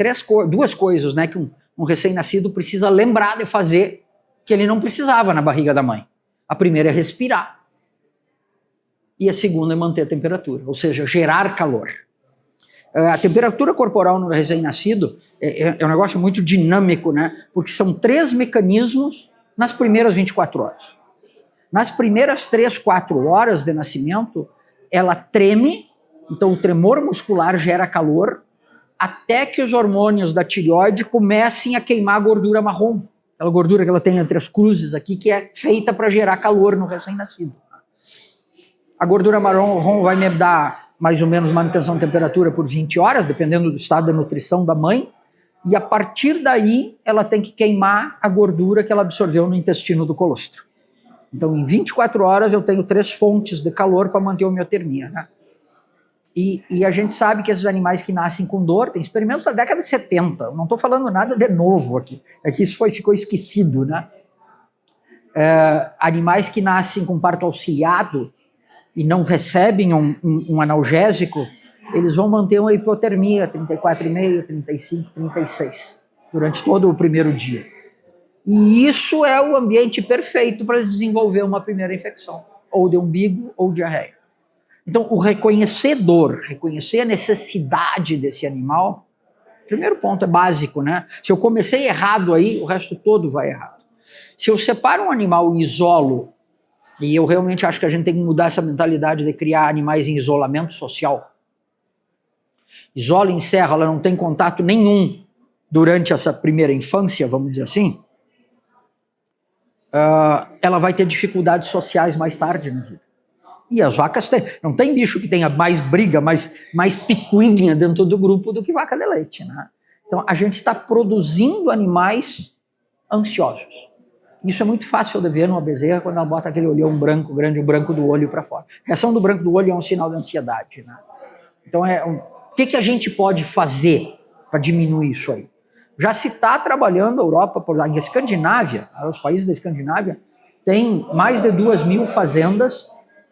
2 coisas, né, que um recém-nascido precisa lembrar de fazer que ele não precisava na barriga da mãe. A primeira é respirar. E a segunda é manter a temperatura, ou seja, gerar calor. A temperatura corporal no recém-nascido é um negócio muito dinâmico, né? Porque são 3 mecanismos nas primeiras 24 horas. Nas primeiras 3, 4 horas de nascimento, ela treme, então o tremor muscular gera calor, até que os hormônios da tireoide comecem a queimar a gordura marrom. Aquela gordura que ela tem entre as cruzes aqui, que é feita para gerar calor no recém-nascido. A gordura marrom vai me dar mais ou menos manutenção de temperatura por 20 horas, dependendo do estado da nutrição da mãe, e a partir daí ela tem que queimar a gordura que ela absorveu no intestino do colostro. Então, em 24 horas eu tenho 3 fontes de calor para manter a homeotermia, né? E a gente sabe que esses animais que nascem com dor, tem experimentos da década de 70, eu não estou falando nada de novo aqui, é que isso ficou esquecido, né? Animais que nascem com parto auxiliado e não recebem um analgésico, eles vão manter uma hipotermia 34,5, 35, 36 durante todo o primeiro dia. E isso é o ambiente perfeito para desenvolver uma primeira infecção, ou de umbigo ou diarreia. Então, o reconhecer dor, reconhecer a necessidade desse animal, primeiro ponto é básico, né? Se eu comecei errado aí, o resto todo vai errado. Se eu separo um animal e isolo, e eu realmente acho que a gente tem que mudar essa mentalidade de criar animais em isolamento social. Isola e encerra, ela não tem contato nenhum durante essa primeira infância, vamos dizer assim. Ela vai ter dificuldades sociais mais tarde na vida. E as vacas têm. Não tem bicho que tenha mais briga, mais picuinha dentro do grupo do que vaca de leite, né? Então a gente está produzindo animais ansiosos. Isso é muito fácil de ver numa bezerra quando ela bota aquele olhão branco, grande, o branco do olho para fora. A reação do branco do olho é um sinal de ansiedade, né? Então o que a gente pode fazer para diminuir isso aí? Já se está trabalhando a Europa, em Escandinávia, os países da Escandinávia, tem mais de 2.000 fazendas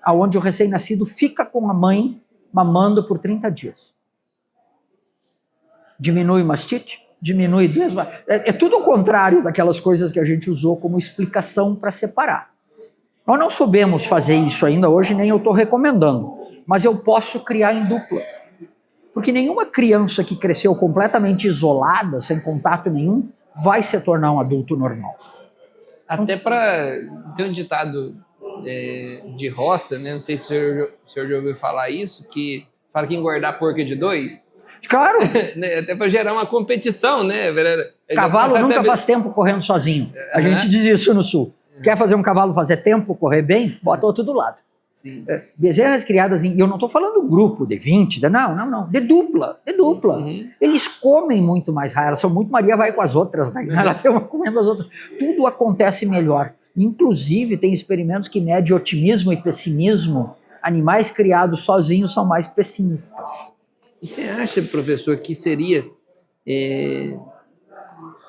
onde o recém-nascido fica com a mãe mamando por 30 dias. Diminui mastite, diminui 2 vacas. É tudo o contrário daquelas coisas que a gente usou como explicação para separar. Nós não soubemos fazer isso ainda hoje, nem eu estou recomendando, mas eu posso criar em dupla. Porque nenhuma criança que cresceu completamente isolada, sem contato nenhum, vai se tornar um adulto normal. Até para ter um ditado de roça, né? Não sei se o senhor já ouviu falar isso, que fala que engordar porco é de 2. Claro! Até para gerar uma competição, né? Cavalo nunca faz tempo correndo sozinho. A gente diz isso no sul. Quer fazer um cavalo fazer tempo, correr bem? Bota outro do lado. Sim. Bezerras criadas e eu não estou falando grupo de 20, não, de dupla. Uhum. Eles comem muito mais raro, elas são muito Maria vai com as outras, né? Ela vai uma comendo as outras. Tudo acontece melhor. Inclusive, tem experimentos que medem otimismo e pessimismo. Animais criados sozinhos são mais pessimistas. E você acha, professor, que seria...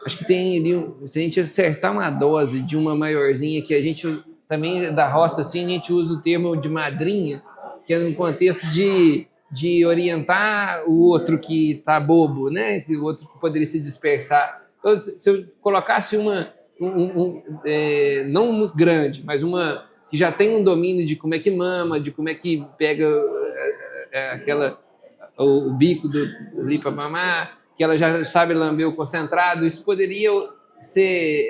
acho que tem ali, se a gente acertar uma dose de uma maiorzinha, que a gente também da roça, assim, a gente usa o termo de madrinha, que é no contexto de orientar o outro que está bobo, né? O outro que poderia se dispersar. Então, se eu colocasse uma, não muito grande, mas uma que já tem um domínio de como é que mama, de como é que pega o bico ali para mamar, que ela já sabe lamber o concentrado, isso poderia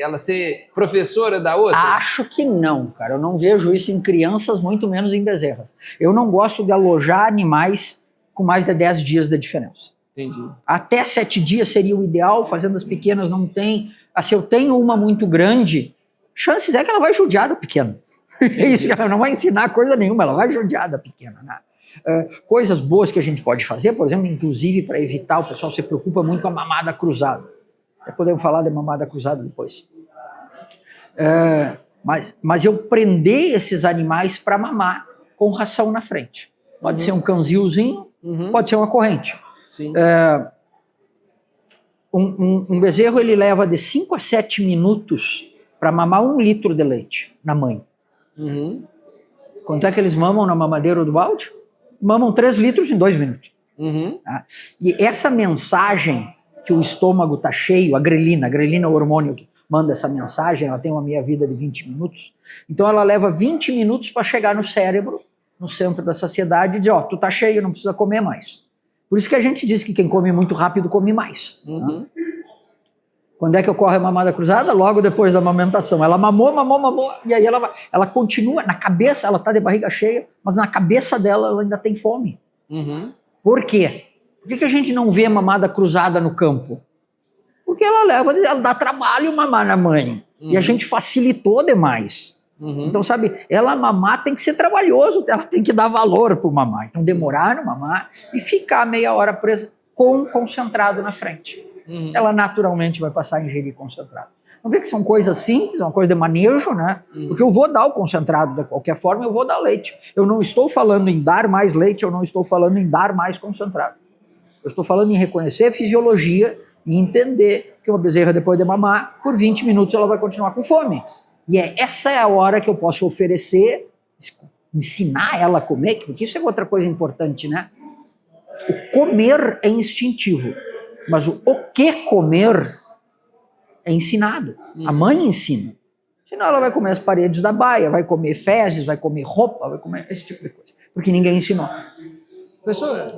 ela ser professora da outra? Acho que não, cara. Eu não vejo isso em crianças, muito menos em bezerras. Eu não gosto de alojar animais com mais de 10 dias de diferença. Entendi. Até 7 dias seria o ideal, fazendas pequenas não tem. Se eu tenho uma muito grande, chances é que ela vai judiar da pequena. É isso, ela não vai ensinar coisa nenhuma, ela vai judiar da pequena, né? Coisas boas que a gente pode fazer, por exemplo, inclusive para evitar, o pessoal se preocupa muito com a mamada cruzada. Podemos falar de mamada cruzada depois. Mas eu prender esses animais para mamar com ração na frente. Pode ser um canzilzinho, pode ser uma corrente. Sim. Um bezerro ele leva de 5 a 7 minutos para mamar 1 litro de leite na mãe. Quanto é que eles mamam na mamadeira do balde? Mamam 3 litros em 2 minutos. Tá? E essa mensagem que o estômago está cheio, a grelina é o hormônio que manda essa mensagem, ela tem uma meia-vida de 20 minutos, então ela leva 20 minutos para chegar no cérebro, no centro da saciedade, e dizer, tu tá cheio, não precisa comer mais. Por isso que a gente diz que quem come muito rápido come mais. Né? Quando é que ocorre a mamada cruzada? Logo depois da amamentação. Ela mamou, e aí ela continua, na cabeça, ela está de barriga cheia, mas na cabeça dela ela ainda tem fome. Por quê? Por que a gente não vê mamada cruzada no campo? Porque ela dá trabalho mamar na mãe. E a gente facilitou demais. Então, sabe, ela mamar tem que ser trabalhoso, ela tem que dar valor para o mamar. Então, demorar no mamar e ficar meia hora presa com concentrado na frente. Ela naturalmente vai passar a ingerir concentrado. Não vê que são coisas simples, uma coisa de manejo, né? Porque eu vou dar o concentrado de qualquer forma, eu vou dar leite. Eu não estou falando em dar mais leite, eu não estou falando em dar mais concentrado. Eu estou falando em reconhecer a fisiologia e entender que uma bezerra, depois de mamar, por 20 minutos ela vai continuar com fome. E essa é a hora que eu posso oferecer, ensinar ela a comer, porque isso é outra coisa importante, né? O comer é instintivo, mas o que comer é ensinado. A mãe ensina. Senão ela vai comer as paredes da baia, vai comer fezes, vai comer roupa, vai comer esse tipo de coisa. Porque ninguém ensinou. Professor,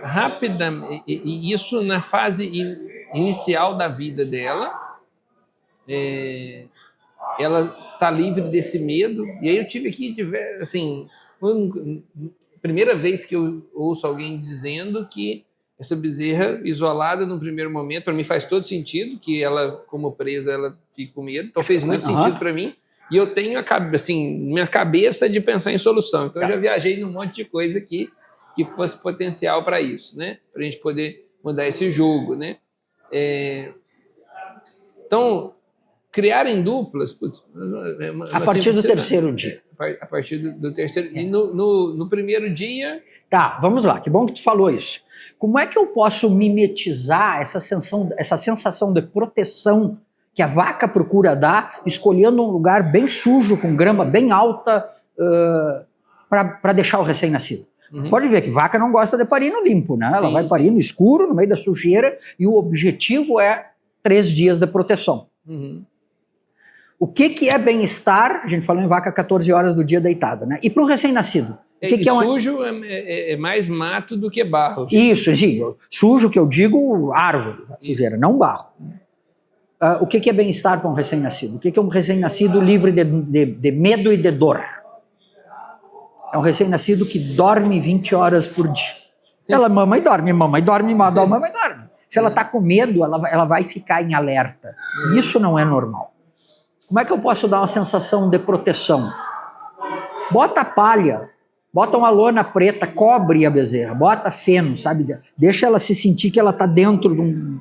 rápida, e isso na fase inicial da vida dela, ela está livre desse medo. E aí eu tive aqui, assim, primeira vez que eu ouço alguém dizendo que essa bezerra isolada no primeiro momento, para mim faz todo sentido, que ela, como presa, ela fica com medo. Então fez muito sentido para mim. E eu tenho, assim, minha cabeça de pensar em solução. Então eu já viajei num monte de coisa que fosse potencial para isso, né? Para a gente poder mudar esse jogo, né? Então, criar em duplas... a partir do terceiro dia. A partir do terceiro... E no primeiro dia... Tá, vamos lá. Que bom que tu falou isso. Como é que eu posso mimetizar essa sensação de proteção que a vaca procura dar, escolhendo um lugar bem sujo, com grama bem alta, para deixar o recém-nascido? Pode ver que vaca não gosta de parir no limpo, né? Ela vai parir no escuro, no meio da sujeira, e o objetivo é 3 dias de proteção. O que é bem-estar? A gente falou em vaca 14 horas do dia deitada, né? E para um recém-nascido? Sujo é mais mato do que barro. Isso, sim. Sujo que eu digo, árvore, sujeira, não barro. O que é bem-estar para um recém-nascido? O que é um recém-nascido livre de medo e de dor? É um recém-nascido que dorme 20 horas por dia. Ela mama e dorme, mama e dorme, mama e dorme. Se ela está com medo, ela vai ficar em alerta. Isso não é normal. Como é que eu posso dar uma sensação de proteção? Bota palha, bota uma lona preta, cobre a bezerra, bota feno, sabe? Deixa ela se sentir que ela está dentro de um...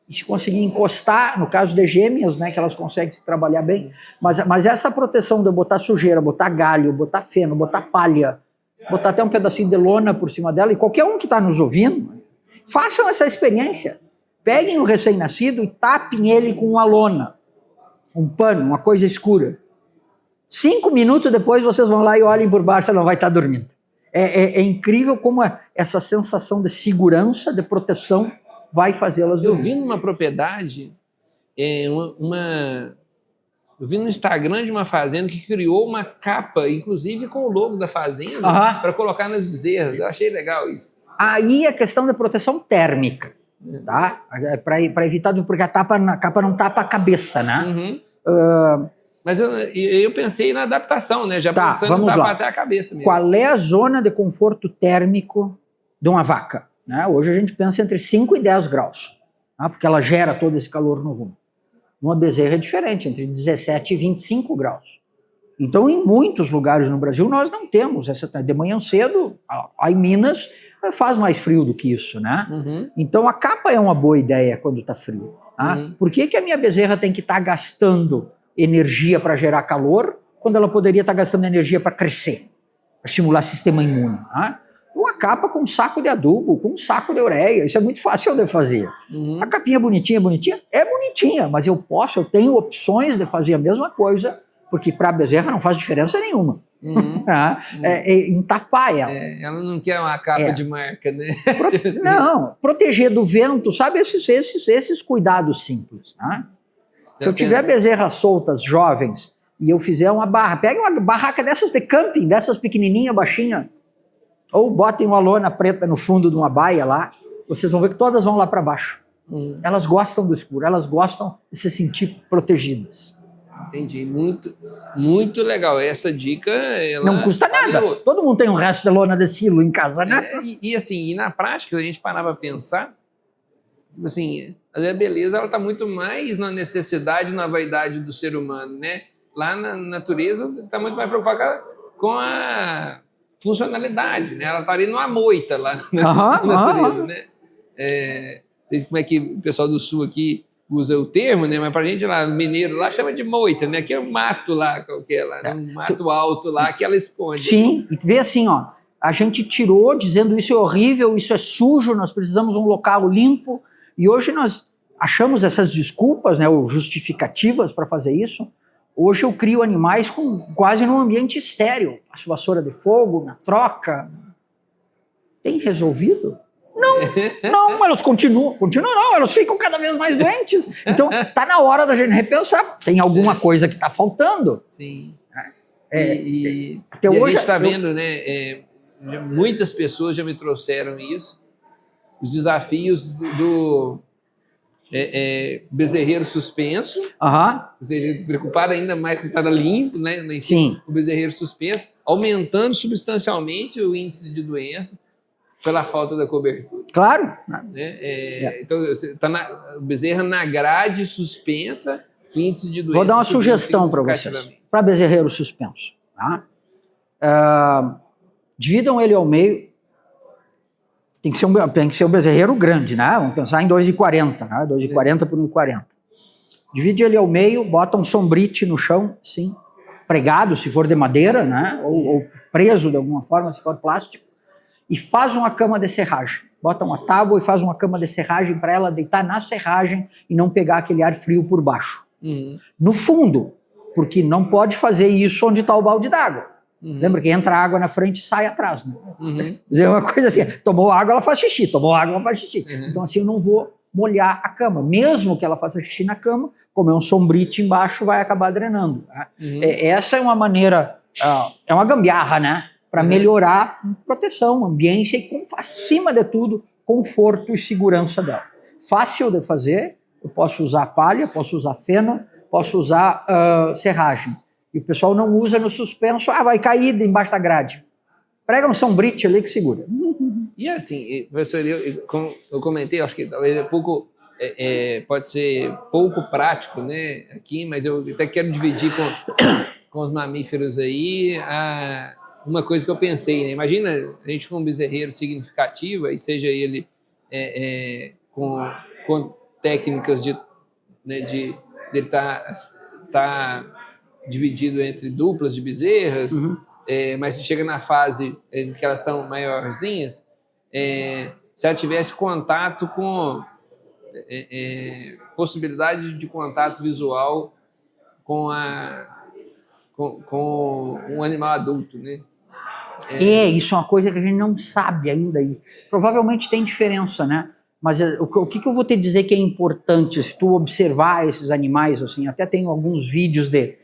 E se conseguir encostar, no caso de gêmeas, né, que elas conseguem se trabalhar bem, mas essa proteção de botar sujeira, botar galho, botar feno, botar palha, botar até um pedacinho de lona por cima dela, e qualquer um que está nos ouvindo, façam essa experiência. Peguem o recém-nascido e tapem ele com uma lona, um pano, uma coisa escura. 5 minutos depois vocês vão lá e olhem por baixo, ela não vai estar dormindo. É incrível como essa sensação de segurança, de proteção, vai fazê-las dormir. Eu vi numa propriedade, eu vi no Instagram de uma fazenda que criou uma capa, inclusive com o logo da fazenda, para colocar nas bezerras. Eu achei legal isso. Aí a questão da proteção térmica, tá? Para evitar, porque a capa não tapa a cabeça, né? Mas eu pensei na adaptação, né? Já pensando em tapar até a cabeça mesmo. Qual é a zona de conforto térmico de uma vaca? Né? Hoje a gente pensa entre 5 e 10 graus, tá? Porque ela gera todo esse calor no rumo. Uma bezerra é diferente, entre 17 e 25 graus. Então, em muitos lugares no Brasil, nós não temos. De manhã cedo, aí em Minas, faz mais frio do que isso, né? Então, a capa é uma boa ideia quando está frio. Tá? Por que a minha bezerra tem que estar gastando energia para gerar calor, quando ela poderia estar gastando energia para crescer, para estimular o sistema imune? Tá? Uma capa com um saco de adubo, com um saco de ureia, isso é muito fácil de fazer. A capinha bonitinha? É bonitinha, mas eu tenho opções de fazer a mesma coisa, porque para a bezerra não faz diferença nenhuma. Em tapar ela. Ela não quer uma capa de marca, né? Não, proteger do vento, sabe, esses cuidados simples. Tá? Se eu tiver bezerras soltas, jovens, e eu fizer uma barra, pega uma barraca dessas de camping, dessas pequenininha, baixinha, ou botem uma lona preta no fundo de uma baia lá, vocês vão ver que todas vão lá para baixo. Elas gostam do escuro, elas gostam de se sentir protegidas. Entendi, muito, muito legal. Essa dica... não custa nada. Todo mundo tem um resto de lona de silo em casa, né? E na prática, se a gente parar para pensar, assim, a beleza ela está muito mais na necessidade, na vaidade do ser humano, né? Lá na natureza está muito mais preocupada com a funcionalidade, né? Ela está ali numa moita lá na natureza, né? Não sei como é que o pessoal do sul aqui usa o termo, né? Mas para a gente lá, mineiro lá chama de moita, né? Que é um mato lá, qualquer lá, um mato alto lá que ela esconde. Sim, e vê assim, ó, a gente tirou dizendo isso é horrível, isso é sujo, nós precisamos de um local limpo, e hoje nós achamos essas desculpas, né, ou justificativas para fazer isso. Hoje eu crio animais quase num ambiente estéril. Faço vassoura de fogo, na troca. Tem resolvido? Não, elas continuam não, elas ficam cada vez mais doentes. Então, tá na hora da gente repensar. Tem alguma coisa que está faltando. Sim. Até hoje, a gente está vendo, né, muitas pessoas já me trouxeram isso, os desafios do bezerreiro suspenso, ou seja, preocupado ainda mais com estar limpo, né? Sim. O bezerreiro suspenso, aumentando substancialmente o índice de doença pela falta da cobertura. Claro. Né? Então, o bezerra na grade suspensa, o índice de doença... Vou dar uma sugestão para vocês, para bezerreiro suspenso. Tá? Dividam ele ao meio. Tem que ser um bezerreiro grande, né? Vamos pensar em 2,40, né? 2,40 por 1,40. Divide ele ao meio, bota um sombrite no chão, assim, pregado, se for de madeira, né? Ou preso de alguma forma, se for plástico, e faz uma cama de serragem. Bota uma tábua e faz uma cama de serragem para ela deitar na serragem e não pegar aquele ar frio por baixo. No fundo, porque não pode fazer isso onde está o balde d'água. Lembra que entra água na frente e sai atrás, né? Uhum. É uma coisa assim, tomou água, ela faz xixi, tomou água, ela faz xixi. Uhum. Então assim, eu não vou molhar a cama. Mesmo que ela faça xixi na cama, como é um sombrite embaixo, vai acabar drenando. Né? Uhum. Essa é uma maneira, é uma gambiarra, né? Para melhorar a proteção, ambiência e, acima de tudo, conforto e segurança dela. Fácil de fazer, eu posso usar palha, posso usar feno, posso usar serragem. E o pessoal não usa no suspenso, vai cair embaixo da grade. Prega um sombrite ali que segura. E assim, professor, como eu comentei, acho que talvez pode ser pouco prático, né, aqui, mas eu até quero dividir com os mamíferos aí uma coisa que eu pensei, né? Imagina a gente com um bezerreiro significativo, e seja ele com técnicas de ele tá dividido entre duplas de bezerras, mas se chega na fase em que elas estão maiorzinhas, se ela tivesse contato com possibilidade de contato visual com um animal adulto, né? Isso é uma coisa que a gente não sabe ainda. Provavelmente tem diferença, né? Mas o que eu vou te dizer que é importante se tu observar esses animais, assim, até tenho alguns vídeos de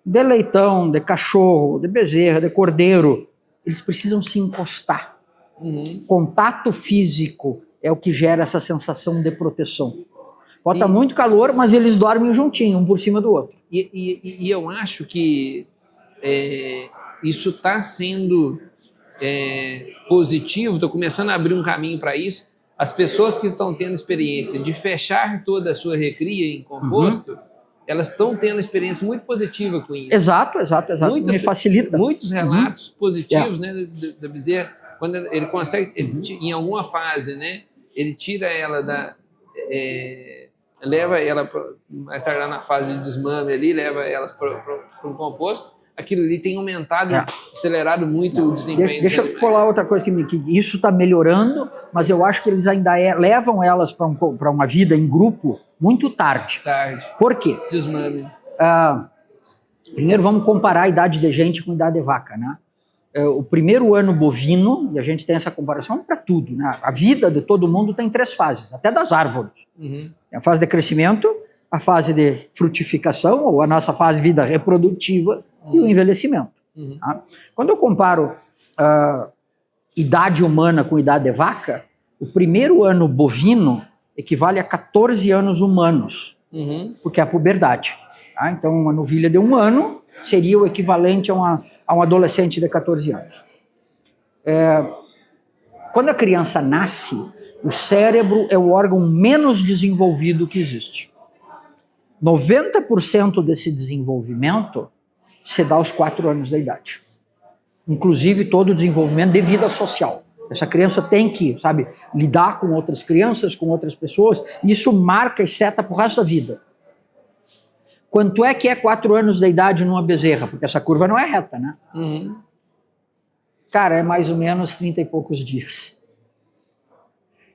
leitão, de cachorro, de bezerra, de cordeiro, eles precisam se encostar. Contato físico é o que gera essa sensação de proteção. Pode estar muito calor, mas eles dormem juntinho, um por cima do outro. E eu acho que isso está sendo positivo, estou começando a abrir um caminho para isso. As pessoas que estão tendo experiência de fechar toda a sua recria em composto, elas estão tendo experiência muito positiva com isso. Exato. Me facilita. Muitos relatos positivos, né, da bezerra, quando ele consegue, em alguma fase, né, ele tira ela leva ela mais tarde na fase de desmame ali, leva elas para um composto. Aquilo ali tem aumentado, acelerado muito o desempenho. Deixa eu colar outra coisa, que isso está melhorando, mas eu acho que eles ainda levam elas para uma vida em grupo muito tarde. Por quê? Desmame. Primeiro vamos comparar a idade de gente com a idade de vaca, né? O primeiro ano bovino, e a gente tem essa comparação para tudo, né? A vida de todo mundo tem 3 fases, até das árvores. Tem a fase de crescimento, a fase de frutificação, ou a nossa fase de vida reprodutiva, e o envelhecimento. Tá? Quando eu comparo idade humana com idade de vaca, o primeiro ano bovino equivale a 14 anos humanos, porque é a puberdade. Tá? Então, uma novilha de 1 ano seria o equivalente a um adolescente de 14 anos. Quando a criança nasce, o cérebro é o órgão menos desenvolvido que existe. 90% desse desenvolvimento se dá aos 4 anos da idade. Inclusive todo o desenvolvimento de vida social. Essa criança tem que, lidar com outras crianças, com outras pessoas, e isso marca e seta pro resto da vida. Quanto é que é 4 anos da idade numa bezerra? Porque essa curva não é reta, né? Cara, é mais ou menos 30 e poucos dias.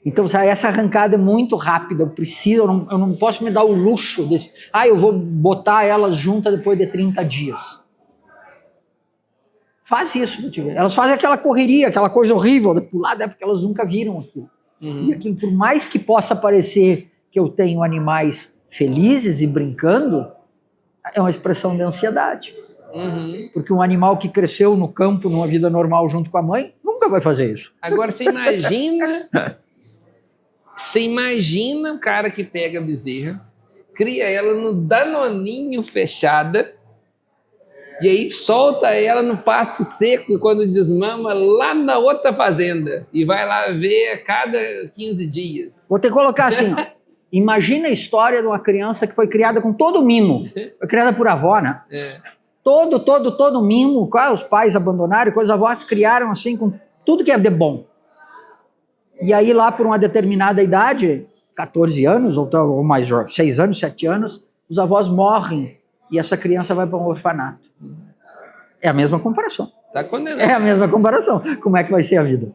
Então, essa arrancada é muito rápida, eu não posso me dar o luxo desse... eu vou botar elas juntas depois de 30 dias. Faz isso, elas fazem aquela correria, aquela coisa horrível, de pular, porque elas nunca viram aquilo. E aquilo, por mais que possa parecer que eu tenho animais felizes e brincando, é uma expressão de ansiedade. Porque um animal que cresceu no campo, numa vida normal junto com a mãe, nunca vai fazer isso. Agora, você imagina o cara que pega a bezerra, cria ela no danoninho fechada, e aí solta ela no pasto seco quando desmama lá na outra fazenda, e vai lá ver a cada 15 dias. Vou ter que colocar assim, imagina a história de uma criança que foi criada com todo o mimo. Foi criada por avó, né? Todo mimo, os pais abandonaram, os avós criaram assim, com tudo que é de bom. E aí lá por uma determinada idade, 14 anos, ou mais, 6 anos, 7 anos, os avós morrem e essa criança vai para um orfanato. É a mesma comparação. Tá condenado. É a mesma comparação. Como é que vai ser a vida?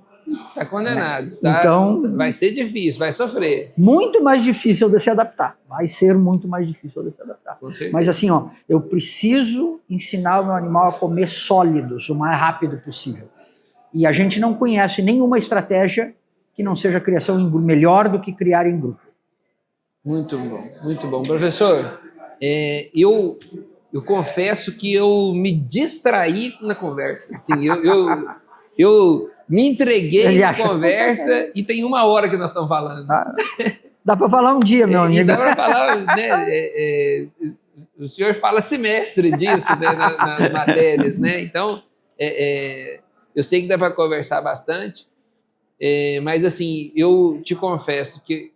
Tá condenado. Tá, Então, vai ser difícil, vai sofrer. muito mais difícil de se adaptar. Vai ser muito mais difícil de se adaptar. Mas assim, ó, eu preciso ensinar o meu animal a comer sólidos o mais rápido possível. E a gente não conhece nenhuma estratégia que não seja criação em grupo, melhor do que criar em grupo. Muito bom, muito bom. Professor, eu confesso que eu me distraí na conversa. Assim, eu me entreguei na conversa e tem 1 hora que nós estamos falando. Dá para falar um dia, meu amigo. Dá para falar, né? O senhor fala semestre disso, né, nas matérias, né? Então, eu sei que dá para conversar bastante, mas assim, eu te confesso que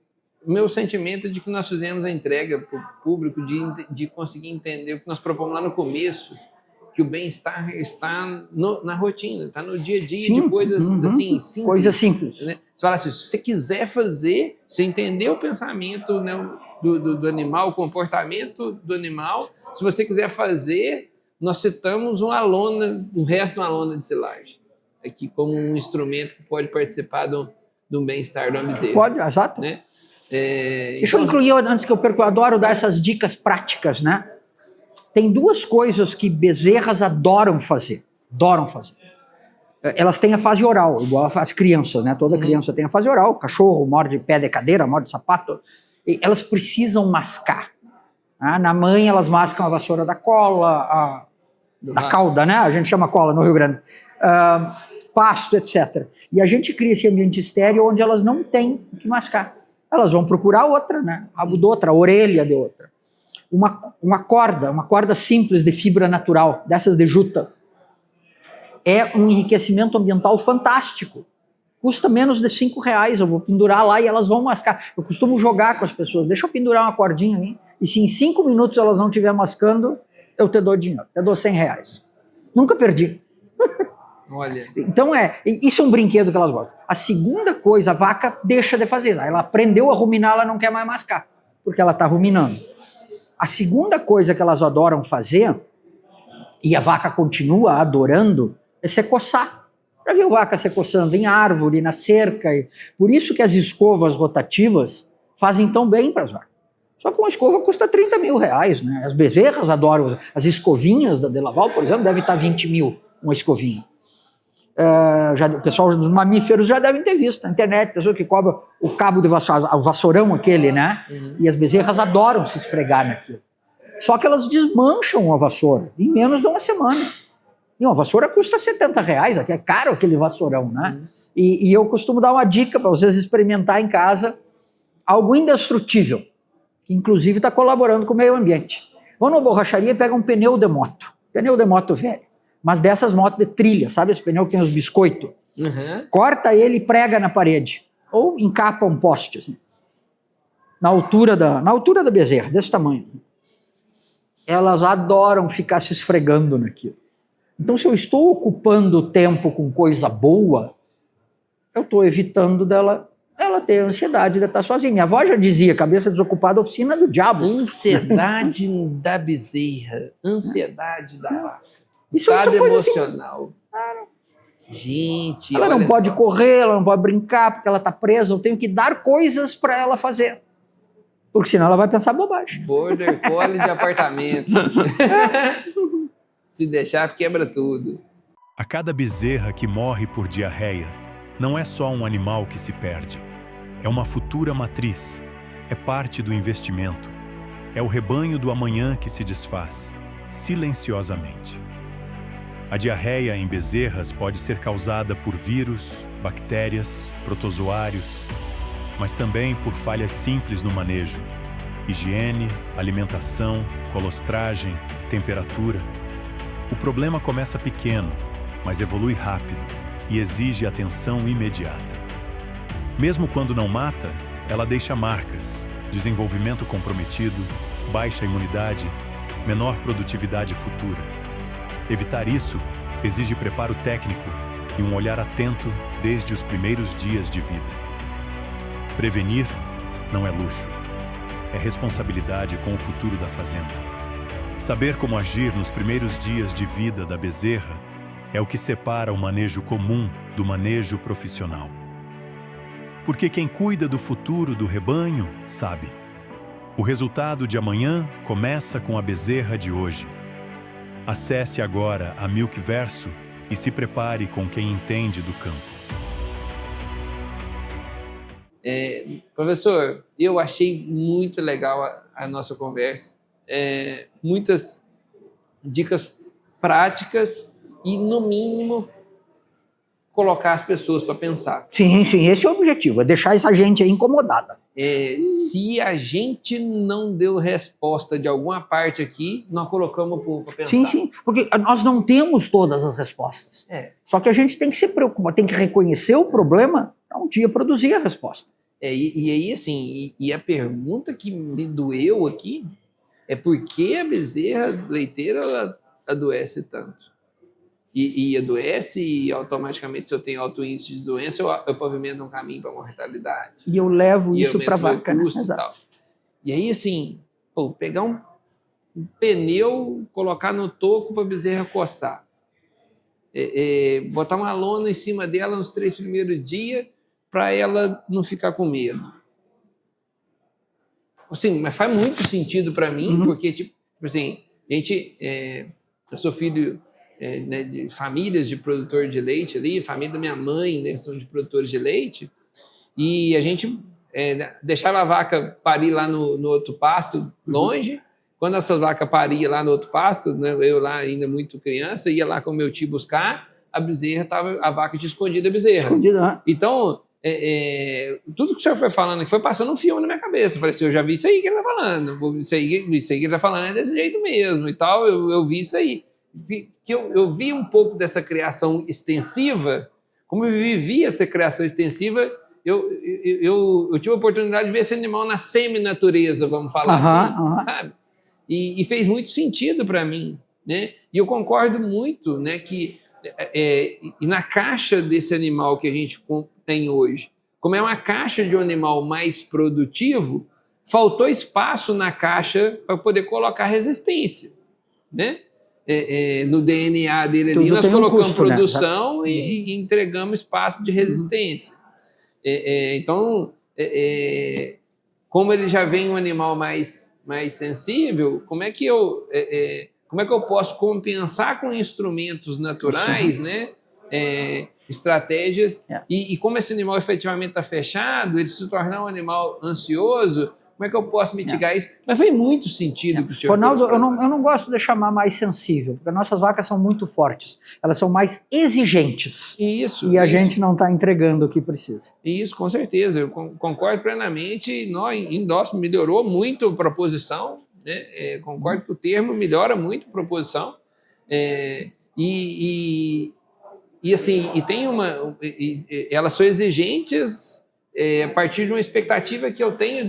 o meu sentimento é de que nós fizemos a entrega para o público de conseguir entender o que nós propomos lá no começo, que o bem-estar está na rotina, está no dia a dia. Sim, de coisas assim, simples. Coisas simples. Né? Você fala assim, se você quiser fazer, você entender o pensamento, né, do animal, o comportamento do animal, se você quiser fazer, nós citamos um resto de uma lona de silagem, aqui como um instrumento que pode participar do bem-estar do bezerro. Pode, exato. Né? Deixa eu incluir, antes que eu perca, eu adoro dar essas dicas práticas, né? Tem 2 coisas que bezerras adoram fazer. Elas têm a fase oral, igual as crianças, né? Toda criança tem a fase oral, cachorro morde pé de cadeira, morde sapato. E elas precisam mascar. Na mãe, elas mascam a vassoura da cola, da cauda, né? A gente chama cola no Rio Grande. Pasto, etc. E a gente cria esse ambiente estéril onde elas não têm o que mascar. Elas vão procurar outra, né? Rabo de outra, orelha de outra. Uma corda simples de fibra natural, dessas de juta, é um enriquecimento ambiental fantástico. Custa menos de R$5, eu vou pendurar lá e elas vão mascar. Eu costumo jogar com as pessoas, deixa eu pendurar uma cordinha aí, e se em 5 minutos elas não estiverem mascando, eu te dou dinheiro, eu dou R$100. Nunca perdi. Olha. Então isso é um brinquedo que elas gostam. A segunda coisa, a vaca deixa de fazer. Ela aprendeu a ruminar, ela não quer mais mascar, porque ela está ruminando. A segunda coisa que elas adoram fazer, e a vaca continua adorando, é se coçar. Já viu vaca se coçando em árvore, na cerca? Por isso que as escovas rotativas fazem tão bem para as vacas. Só que uma escova custa R$30 mil, né? As bezerras adoram. As escovinhas da Delaval, por exemplo, deve estar 20 mil uma escovinha. O pessoal dos mamíferos já devem ter visto na internet, pessoa que cobra o cabo de vassoura, o vassourão aquele, né? E as bezerras adoram se esfregar naquilo. Só que elas desmancham a vassoura em menos de 1 semana. E uma vassoura custa R$70, é caro aquele vassourão, né? E eu costumo dar uma dica para vocês experimentar em casa algo indestrutível, que inclusive está colaborando com o meio ambiente. Vão numa borracharia e pegam um pneu de moto velho. Mas dessas motos de trilha, sabe? Esse pneu que tem os biscoitos. Corta ele e prega na parede. Ou encapa um poste, assim. Na altura da bezerra, desse tamanho. Elas adoram ficar se esfregando naquilo. Então, se eu estou ocupando o tempo com coisa boa, eu estou evitando dela ter ansiedade de estar sozinha. Minha avó já dizia, cabeça desocupada, oficina do diabo. Ansiedade da bezerra. Ansiedade da vaca. Isso Estado é coisa emocional. Assim, gente, ela não pode correr, ela não pode brincar, porque ela está presa. Eu tenho que dar coisas para ela fazer. Porque senão ela vai pensar bobagem. Border collie de apartamento. Se deixar, quebra tudo. A cada bezerra que morre por diarreia, não é só um animal que se perde. É uma futura matriz. É parte do investimento. É o rebanho do amanhã que se desfaz, silenciosamente. A diarreia em bezerras pode ser causada por vírus, bactérias, protozoários, mas também por falhas simples no manejo, higiene, alimentação, colostragem, temperatura. O problema começa pequeno, mas evolui rápido e exige atenção imediata. Mesmo quando não mata, ela deixa marcas, desenvolvimento comprometido, baixa imunidade, menor produtividade futura. Evitar isso exige preparo técnico e um olhar atento desde os primeiros dias de vida. Prevenir não é luxo, é responsabilidade com o futuro da fazenda. Saber como agir nos primeiros dias de vida da bezerra é o que separa o manejo comum do manejo profissional. Porque quem cuida do futuro do rebanho sabe. O resultado de amanhã começa com a bezerra de hoje. Acesse agora a Milkverso e se prepare com quem entende do campo. Professor, eu achei muito legal a nossa conversa. Muitas dicas práticas e, no mínimo, colocar as pessoas para pensar. Sim, esse é o objetivo, é deixar essa gente aí incomodada. Se a gente não deu resposta de alguma parte aqui, nós colocamos para pensar. Sim, porque nós não temos todas as respostas. Só que a gente tem que se preocupar, tem que reconhecer o problema para um dia produzir a resposta. E aí, assim, a pergunta que me doeu aqui é por que a bezerra leiteira ela adoece tanto? E adoece, e automaticamente, se eu tenho alto índice de doença, eu pavimento um caminho para mortalidade. E eu levo isso para a vaca. Custo, né? E tal. E aí, assim, pegar um pneu, colocar no toco para a bezerra coçar. Botar uma lona em cima dela nos 3 primeiros dias para ela não ficar com medo. Assim, mas faz muito sentido para mim, porque, tipo assim, eu sou filho né, de famílias de produtor de leite ali, a família da minha mãe, né, são de produtores de leite, e a gente deixava a vaca parir lá no outro pasto, longe. Quando essas vacas pariam lá no outro pasto, né, eu lá ainda muito criança, ia lá com meu tio buscar, a vaca tinha escondido a bezerra. Escondida, né? Então, tudo que o senhor foi falando aqui foi passando um filme na minha cabeça. Eu falei assim, eu já vi isso aí que ele está falando. Isso aí que ele está falando é desse jeito mesmo e tal. Eu vi isso aí. Que eu vi um pouco dessa criação extensiva. Como eu vivi essa criação extensiva, eu tive a oportunidade de ver esse animal na semi-natureza, vamos falar assim, sabe? E fez muito sentido para mim, né? E eu concordo muito, né, que na caixa desse animal que a gente tem hoje, como é uma caixa de um animal mais produtivo, faltou espaço na caixa para poder colocar resistência, né? No DNA dele ali, nós colocamos produção, né? E entregamos espaço de resistência. Então, como ele já vem um animal mais sensível, como é que eu posso compensar com instrumentos naturais, né? Estratégias, e como esse animal efetivamente está fechado, ele se tornar um animal ansioso, como é que eu posso mitigar isso? Mas faz muito sentido para o senhor. Ronaldo, eu não gosto de chamar mais sensível, porque nossas vacas são muito fortes, elas são mais exigentes. E a gente não está entregando o que precisa. Isso, com certeza, eu concordo plenamente, melhorou muito a proposição, né? Concordo que o termo melhora muito a proposição, elas são exigentes a partir de uma expectativa que eu tenho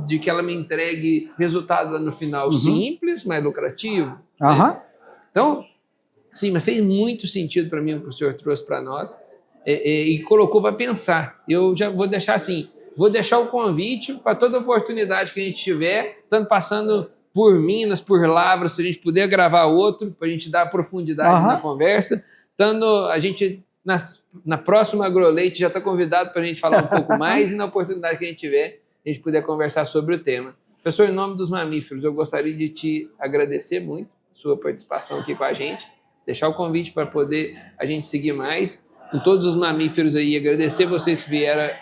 de que ela me entregue resultado no final simples, mas lucrativo. Né? Então, sim, mas fez muito sentido para mim o que o senhor trouxe para nós e colocou para pensar. Eu já vou deixar assim, vou deixar o convite para toda oportunidade que a gente tiver, tanto passando por Minas, por Lavras, se a gente puder gravar outro, para a gente dar profundidade na conversa. Tanto a gente, na próxima AgroLeite, já está convidado para a gente falar um pouco mais e na oportunidade que a gente tiver, a gente puder conversar sobre o tema. Professor, em nome dos mamíferos, eu gostaria de te agradecer muito a sua participação aqui com a gente, deixar o convite para poder a gente seguir mais com todos os mamíferos aí, agradecer vocês que vieram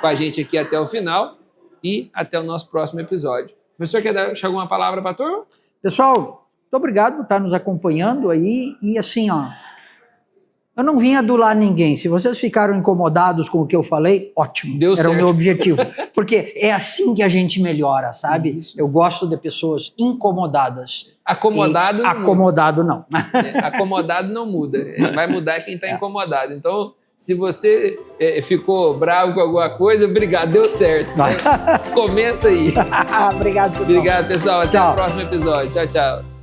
com a gente aqui até o final e até o nosso próximo episódio. Professor, quer deixar alguma palavra para a turma? Pessoal, muito obrigado por estar nos acompanhando aí e assim, eu não vim adular ninguém. Se vocês ficaram incomodados com o que eu falei, ótimo. Deu certo. Era o meu objetivo. Porque é assim que a gente melhora, sabe? Isso. Eu gosto de pessoas incomodadas. Acomodado não. Acomodado não muda. Vai mudar quem está incomodado. Então, se você ficou bravo com alguma coisa, obrigado, deu certo. Né? Comenta aí. Obrigado, pessoal. Obrigado, pessoal. Até o próximo episódio. Tchau, tchau.